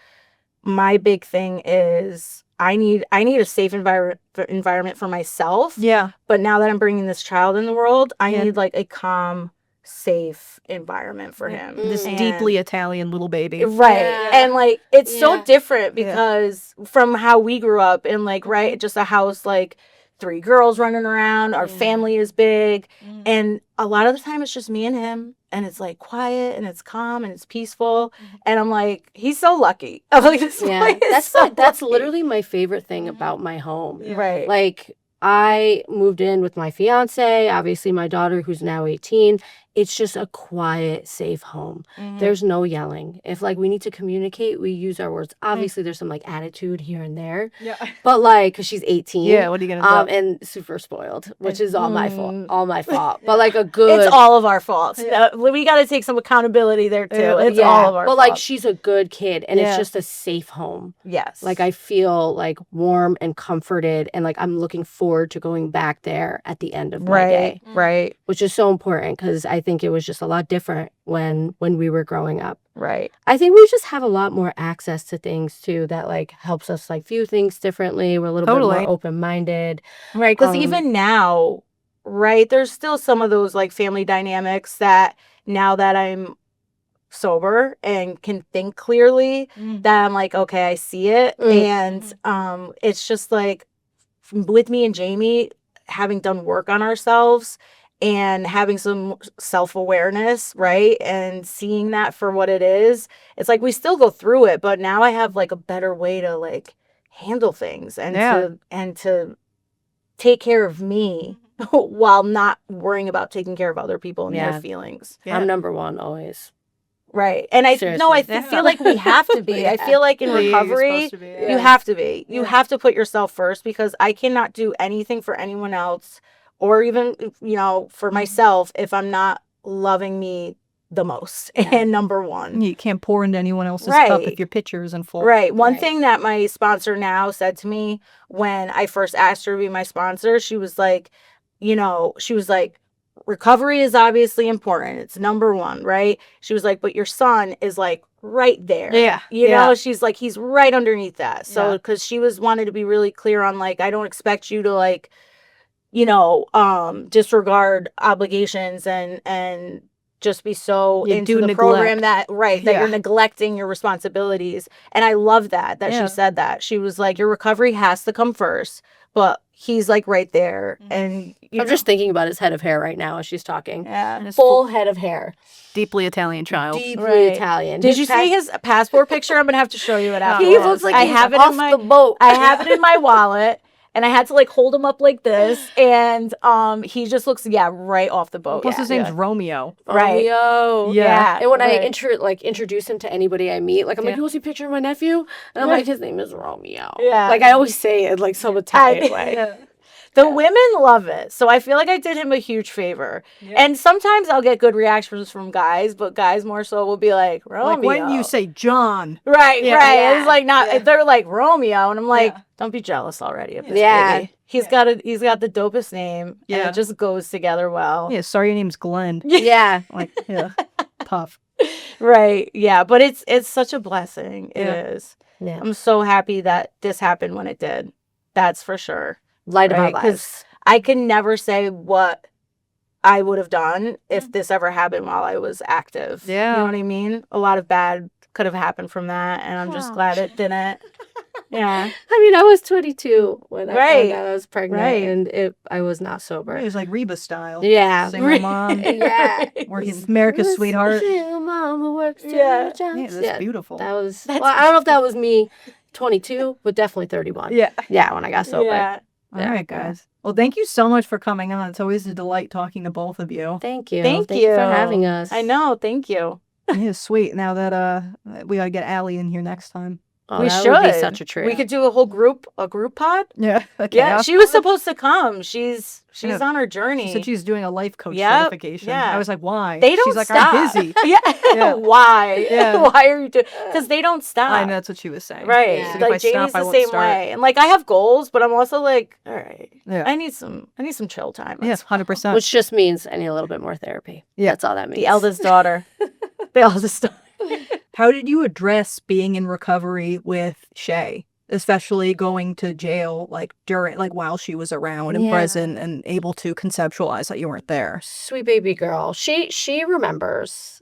S2: my big thing is I need a safe environment for myself.
S3: Yeah.
S2: But now that I'm bringing this child in the world, I need like a calm, safe environment for him.
S3: This
S2: And-
S3: deeply Italian little baby.
S2: Right.
S1: Yeah.
S2: And like it's so
S1: Yeah.
S2: different because from how we grew up in like, right, just a house like 3 girls running around, our family is big, and a lot of the time it's just me and him, and it's like quiet and it's calm and it's peaceful, and I'm like, he's so lucky. I'm like, this place is
S1: that's
S2: so
S1: that's
S2: lucky.
S1: literally my favorite thing about my home.
S2: Right.
S1: Like, I moved in with my fiance, obviously my daughter who's now 18. It's just a quiet, safe home. There's no yelling. If like we need to communicate, we use our words. Obviously there's some like attitude here and there.
S3: Yeah.
S1: But like, cause she's 18.
S3: Yeah, what are you gonna do?
S1: And super spoiled, which is all my fault. All my fault. But like a good
S2: It's all of our faults. We got to take some accountability there too. It's all of our
S1: but
S2: fault.
S1: like she's a good kid, and
S2: Yeah.
S1: it's just a safe home.
S2: Yes.
S1: Like I feel like warm and comforted, and like I'm looking forward to going back there at the end of my day,
S2: Right.
S1: which is so important because I think it was just a lot different when we were growing up.
S2: Right.
S1: I think we just have a lot more access to things too that like helps us like view things differently. We're a little bit
S3: Totally.
S1: more open-minded.
S2: Right. Because
S1: Um,
S2: even now, right, there's still some of those like family dynamics that now that I'm sober and can think clearly, that I'm like, okay, I see it. And it's just like with me and Jamie having done work on ourselves and having some self-awareness, right, and seeing that for what it is, it's like we still go through it, but now I have like a better way to like handle things and to take care of me while not worrying about taking care of other people and their feelings.
S3: Yeah.
S1: I'm number one always.
S2: Right. And I
S1: Seriously.
S2: feel like we have to be. I feel like in
S3: Yeah, you're
S2: recovery,
S3: supposed to be,
S2: you have to be. You have to put yourself first, because I cannot do anything for anyone else or even, you know, for myself if I'm not loving me the most and number one.
S3: You can't pour into anyone else's cup
S2: Right.
S3: if your pitcher isn't full.
S2: Right. One
S1: Right.
S2: thing that my sponsor now said to me when I first asked her to be my sponsor, she was like, recovery is obviously important. It's number one, right? She was like, but your son is like right there.
S3: Yeah.
S2: You know, she's like, he's right underneath that. So,
S3: Yeah.
S2: because she wanted to be really clear on like, I don't expect you to like, you know, disregard obligations and just be so
S3: You
S2: into
S3: do
S2: the
S3: neglect.
S2: program that that
S3: Yeah.
S2: you're neglecting your responsibilities. And I love that
S3: Yeah.
S2: she said that. She was like, your recovery has to come first, but he's like right there. And you
S1: I'm just thinking about his head of hair right now as she's talking.
S2: yeah.
S3: And it's
S1: Full head of hair.
S3: deeply Italian child.
S1: Deeply
S2: Right.
S1: Italian.
S2: Did you see his passport picture? I'm gonna have to show you it after.
S1: He looks like
S2: I
S1: he's
S2: have it
S1: off
S2: in my
S1: the boat.
S2: I have it in my wallet, and I had to like hold him up like this, and he just looks right off the boat.
S3: Plus
S2: yeah.
S3: his name's Romeo.
S2: Right.
S1: Romeo.
S2: Yeah.
S1: And when I
S2: right.
S1: introduce him to anybody I meet, like I'm like, you want to see a picture of my nephew? And I'm like, his name is Romeo.
S2: Yeah.
S1: Like I always say it like some Italian way.
S2: The women love it. So I feel like I did him a huge favor. And sometimes I'll get good reactions from guys, but guys more so will be like, Romeo.
S3: Like when you say John.
S2: Right.
S1: Yeah.
S2: It's like not they're like Romeo, and I'm like, don't be jealous already of this baby. He's got the dopest name. And
S3: Yeah.
S2: it just goes together well.
S3: Yeah, sorry your name's Glenn.
S1: Yeah.
S3: Like, yeah. Tough.
S2: Right. Yeah. But it's such a blessing. It
S3: Yeah.
S2: is.
S1: Yeah.
S2: I'm so happy that this happened when it did. That's for sure.
S1: Light of our
S2: Right, 'cause
S1: lives.
S2: I can never say what I would have done if this ever happened while I was active.
S3: Yeah.
S2: You know what I mean? A lot of bad could have happened from that, and I'm just glad it didn't. Yeah.
S1: I mean, I was 22 when I
S2: Right.
S1: found out I was pregnant,
S2: Right.
S1: and I was not sober.
S3: It was like Reba style.
S1: Yeah.
S3: Single mom.
S1: Yeah.
S3: Working America's sweetheart.
S1: Single mom who works two
S2: Yeah.
S1: jobs.
S3: Yeah, that's beautiful.
S1: That was. Well, I don't know if that was me, 22, but definitely 31.
S3: Yeah.
S1: Yeah, when I got sober.
S2: Yeah.
S3: All right, guys. Well, thank you so much for coming on. It's always a delight talking to both of you.
S1: Thank you.
S2: Thank
S1: for
S2: you.
S1: having us.
S2: I know. Thank you.
S3: Yeah, sweet. Now that we gotta get Allie in here next time.
S1: Oh,
S2: We
S1: that
S2: should
S1: would be such a treat.
S2: We could do a whole group pod.
S3: Yeah.
S2: Yeah, she was supposed to come. She's
S3: Yeah.
S2: on her journey.
S3: She said she's doing a life coach
S2: Yep,
S3: certification.
S2: yeah.
S3: I was like, why?
S2: They don't
S3: She's like,
S2: stop.
S3: I'm busy.
S2: Yeah.
S3: Yeah.
S2: Why?
S3: Yeah.
S2: Why are you doing? Because they don't stop.
S3: I know that's what she was saying.
S2: Right.
S1: Yeah.
S3: If I
S2: Like
S3: stop,
S2: Jamie's
S3: I
S2: the
S3: won't
S2: same
S3: start.
S2: way. And like I have goals, but I'm also like, all right.
S3: Yeah.
S2: I need some chill time.
S3: Yes, 100%.
S1: Which just means I need a little bit more therapy.
S3: Yeah.
S1: That's all that means.
S2: The eldest daughter. The eldest daughter.
S3: How did you address being in recovery with Shay, especially going to jail like during, like while she was around and
S1: Yeah.
S3: present and able to conceptualize that you weren't there?
S1: Sweet baby girl. She remembers.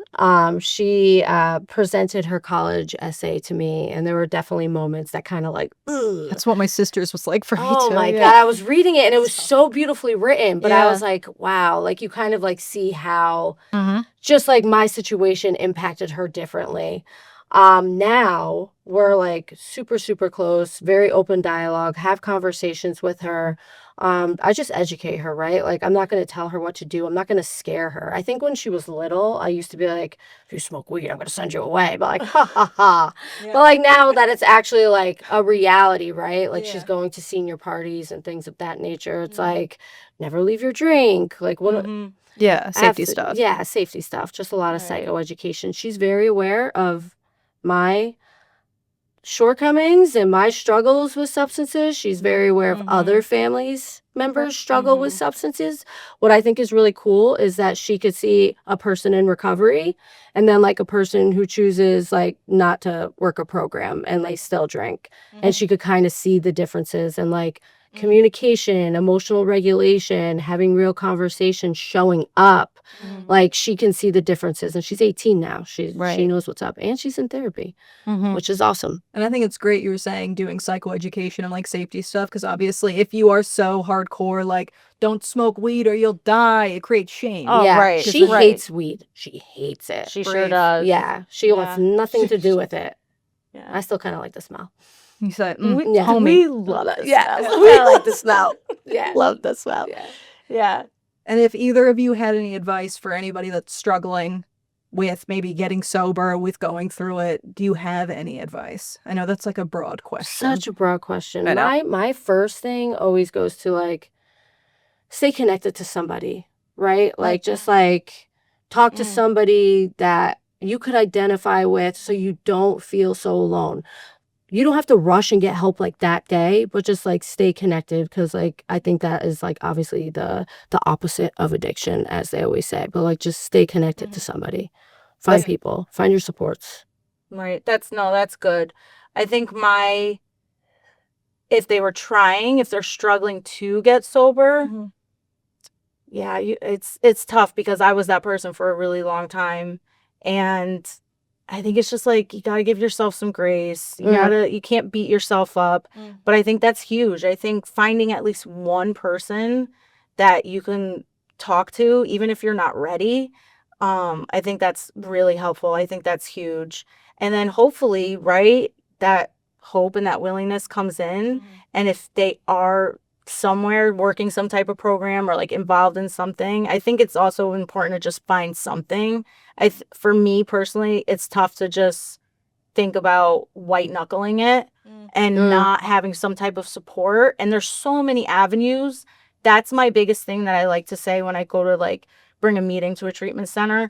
S1: She presented her college essay to me, and there were definitely moments that kind of like, ugh.
S3: That's what my sister's was like for me
S1: Oh
S3: too.
S1: my
S3: yeah.
S1: God. I was reading it and it was so beautifully written, but I
S3: Yeah.
S1: was like, wow, like you kind of like see how
S3: Mm-hmm.
S1: just like my situation impacted her differently. Now we're like super, super close, very open dialogue, have conversations with her. I just educate her, right? Like I'm not going to tell her what to do. I'm not going to scare her. I think when she was little, I used to be like, if you smoke weed, I'm going to send you away. But like, ha ha ha.
S3: Yeah.
S1: But like now that it's actually like a reality, right? Like she's
S3: Yeah.
S1: going to senior parties and things of that nature. It's like, never leave your drink. Like what?
S3: Yeah, safety
S1: Abso-
S3: stuff.
S1: Yeah, safety stuff. Just a lot of
S2: Right.
S1: psychoeducation. She's very aware of my shortcomings and my struggles with substances. She's very aware of other families members struggle with substances. What I think is really cool is that she could see a person in recovery and then like a person who chooses like not to work a program and they still drink. And she could kind of see the differences and like communication, emotional regulation, having real conversations, showing up. Like she can see the differences, and she's 18 now. She knows what's up, and she's in therapy, which is awesome.
S3: And I think it's great you were saying doing psychoeducation and like safety stuff, because obviously if you are so hardcore, like don't smoke weed or you'll die, it creates shame.
S2: Oh,
S1: yeah,
S2: right.
S1: she
S2: Right.
S1: hates weed. She hates it.
S2: She sure
S3: Brave.
S2: does.
S1: Yeah, she wants nothing to do with it.
S2: Yeah.
S1: I still kind of like the smell.
S3: You said,
S1: Yeah.
S3: homie.
S2: We love it.
S1: Yeah, we like the smell. Yeah,
S2: Love the smell.
S1: yeah.
S2: Yeah.
S3: And if either of you had any advice for anybody that's struggling with maybe getting sober, with going through it, do you have any advice? I know that's like a broad question.
S1: Such a broad question.
S3: I know.
S1: My first thing always goes to like stay connected to somebody, right? Like just like talk to somebody that you could identify with so you don't feel so alone. You don't have to rush and get help like that day, but just like stay connected, because like I think that is like obviously the opposite of addiction, as they always say. But like just stay connected to somebody. Find people, find your supports.
S2: Right. That's good. I think if they were trying, if they're struggling to get sober, yeah, it's tough, because I was that person for a really long time. And I think it's just like you got to give yourself some grace. You can't beat yourself up. But I think that's huge. I think finding at least one person that you can talk to, even if you're not ready, I think that's really helpful. I think that's huge. And then hopefully, right, that hope and that willingness comes in. And if they are somewhere working some type of program or like involved in something, I think it's also important to just find something. For me personally, it's tough to just think about white knuckling it and not having some type of support. And there's so many avenues. That's my biggest thing that I like to say when I go to like bring a meeting to a treatment center.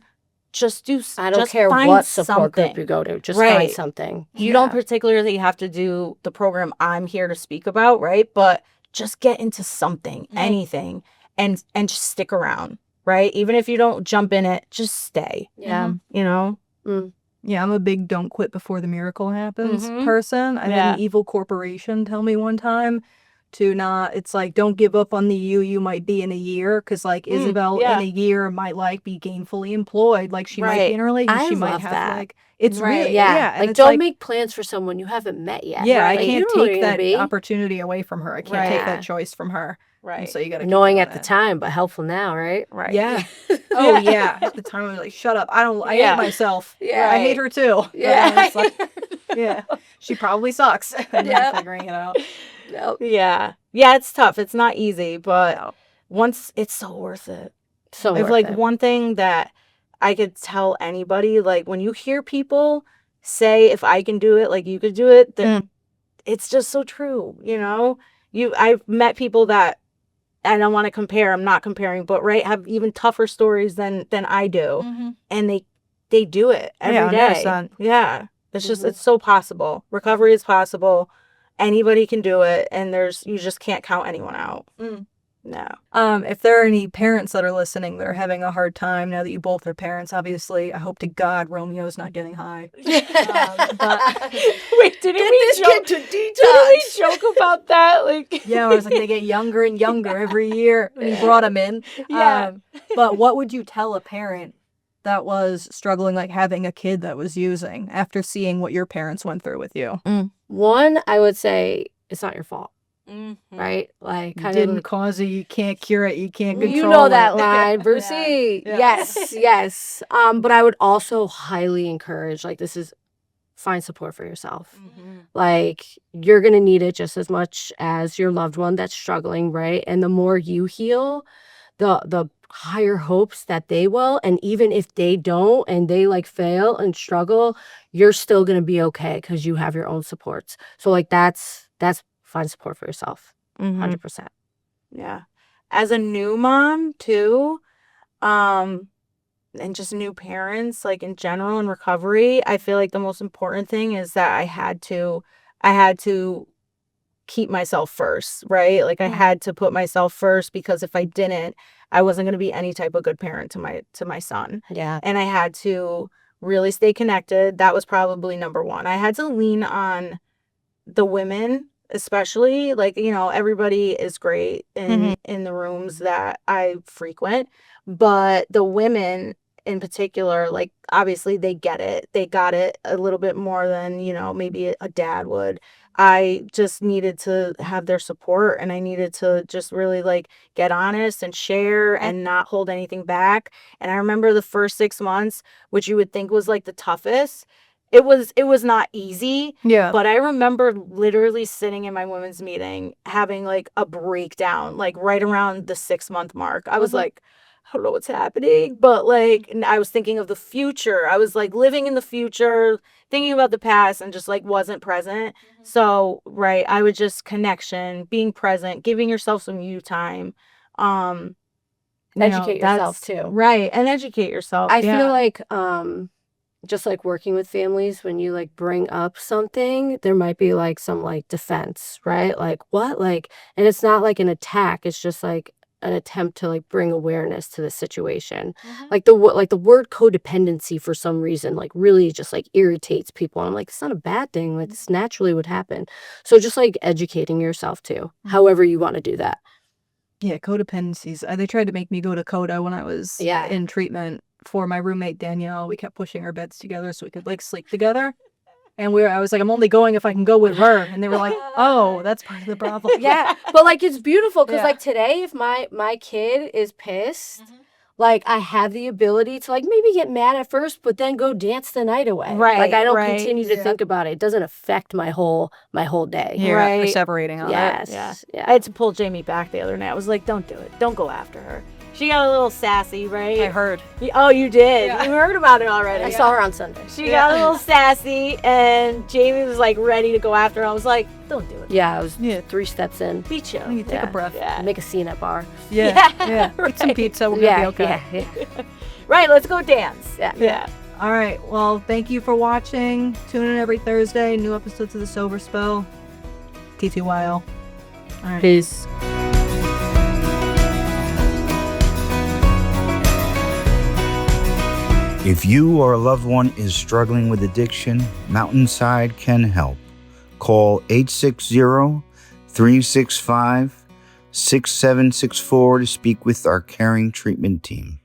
S1: I don't care what support group you go to. Just find something.
S2: You don't particularly have to do the program I'm here to speak about, right? But just get into something, anything, and just stick around, right? Even if you don't jump in it, just stay.
S1: Yeah.
S2: You know?
S3: Yeah, I'm a big don't quit before the miracle happens
S2: Mhm.
S3: person. I had an evil corporation tell me one time it's like, don't give up on the you might be in a year, because like Isabel in a year might like be gainfully employed, like she might be in a relationship,
S1: I
S3: she might
S1: love
S3: have
S1: that.
S3: like it's really
S1: Yeah.
S3: and
S1: Like
S3: it's
S1: don't make plans for someone you haven't met yet.
S3: yeah,
S1: Like,
S3: I
S1: you
S3: can't
S1: don't know
S3: take
S1: what
S3: that
S1: you're gonna be.
S3: opportunity away from her. I can't take that choice from her. And
S2: Right.
S3: so you gotta keep
S1: Annoying
S3: doing
S1: at the
S3: it.
S1: time, but helpful now, right?
S2: Right.
S3: Yeah. Oh yeah. At the time I was like, shut up. I hate myself.
S1: Yeah.
S3: I hate her too.
S1: Yeah.
S3: It's like, yeah. She probably sucks. And then figuring it out.
S1: Nope.
S2: Yeah. Yeah, it's tough. It's not easy, but once it's so worth it.
S1: So
S2: If
S1: worth
S2: like
S1: it.
S2: one thing that I could tell anybody, like when you hear people say if I can do it, like you could do it, then it's just so true. You know, I've met people that, I don't want to compare, I'm not comparing, but right, have even tougher stories than I do. And they do it every day.
S3: 100%.
S2: Yeah. It's just, it's so possible. Recovery is possible. Anybody can do it. And you just can't count anyone out. No.
S3: If there are any parents that are listening that are having a hard time now that you both are parents, obviously, I hope to God Romeo's not getting high.
S2: Wait, didn't we joke about that? Like,
S3: yeah, I was like, they get younger and younger every year when you brought them in.
S2: Yeah.
S3: But what would you tell a parent that was struggling, like having a kid that was using, after seeing what your parents went through with you?
S1: One, I would say it's not your fault. Right? Like,
S3: You didn't cause it, you can't cure it, you can't control it.
S1: You know that line, Brucey.
S3: Yeah.
S1: Yes. But I would also highly encourage, like, find support for yourself. Like, you're going to need it just as much as your loved one that's struggling, right? And the more you heal, the higher hopes that they will. And even if they don't and they like fail and struggle, you're still going to be okay because you have your own supports. So like that's find support for yourself. 100%.
S2: Yeah. As a new mom too, and just new parents, like in general in recovery, I feel like the most important thing is that I had to keep myself first, right? Like I had to put myself first, because if I didn't, I wasn't going to be any type of good parent to my son.
S1: Yeah.
S2: And I had to really stay connected. That was probably number one. I had to lean on the women, especially, like, you know, everybody is great in the rooms that I frequent, but the women in particular, like, obviously they get it. They got it a little bit more than, you know, maybe a dad would. I just needed to have their support, and I needed to just really like get honest and share and not hold anything back. And I remember the first 6 months, which you would think was like the toughest. It was not easy.
S3: Yeah.
S2: But I remember literally sitting in my women's meeting having like a breakdown, like right around the 6-month mark. I was like, I don't know what's happening, but like, and I was thinking of the future. I was like living in the future, thinking about the past, and just like wasn't present. So, right, I would just connection, being present, giving yourself some you time.
S1: Educate yourself too.
S2: Right, and educate yourself.
S1: I feel like just like working with families, when you like bring up something, there might be like some like defense, right? Like, what? Like, and it's not like an attack. It's just like an attempt to like bring awareness to the situation. Like the word codependency for some reason like really just like irritates people. I'm like, it's not a bad thing. Like, this naturally would happen. So just like educating yourself too, however you want to do that.
S3: Yeah, codependencies. They tried to make me go to Coda when I was in treatment for my roommate Danielle. We kept pushing our beds together so we could like sleep together. And I was like, I'm only going if I can go with her. And they were like, oh, that's part of the problem.
S1: Yeah. But like, it's beautiful because like today, if my kid is pissed, like I have the ability to like maybe get mad at first, but then go dance the night away.
S2: Right.
S1: Like I don't continue to think about it. It doesn't affect my whole day.
S3: You're perseverating on
S1: Yes.
S2: Yeah. I had to pull Jamie back the other night. I was like, don't do it. Don't go after her. She got a little sassy, right?
S3: I heard.
S2: Oh, you did?
S3: Yeah.
S2: You heard about it already.
S1: I saw her on Sunday.
S2: She got a little sassy, and Jamie was like ready to go after her. I was like, don't do it.
S1: Yeah, I was 3 steps in.
S2: Be chill.
S3: You take a breath.
S2: Yeah.
S1: Make a scene at bar.
S3: Yeah. Eat some pizza. We're going to be okay.
S1: Yeah.
S2: Right, let's go dance.
S1: Yeah.
S3: All right. Well, thank you for watching. Tune in every Thursday. New episodes of The Sober Spell. TTYL. All right.
S1: Peace.
S7: If you or a loved one is struggling with addiction, Mountainside can help. Call 860-365-6764 to speak with our caring treatment team.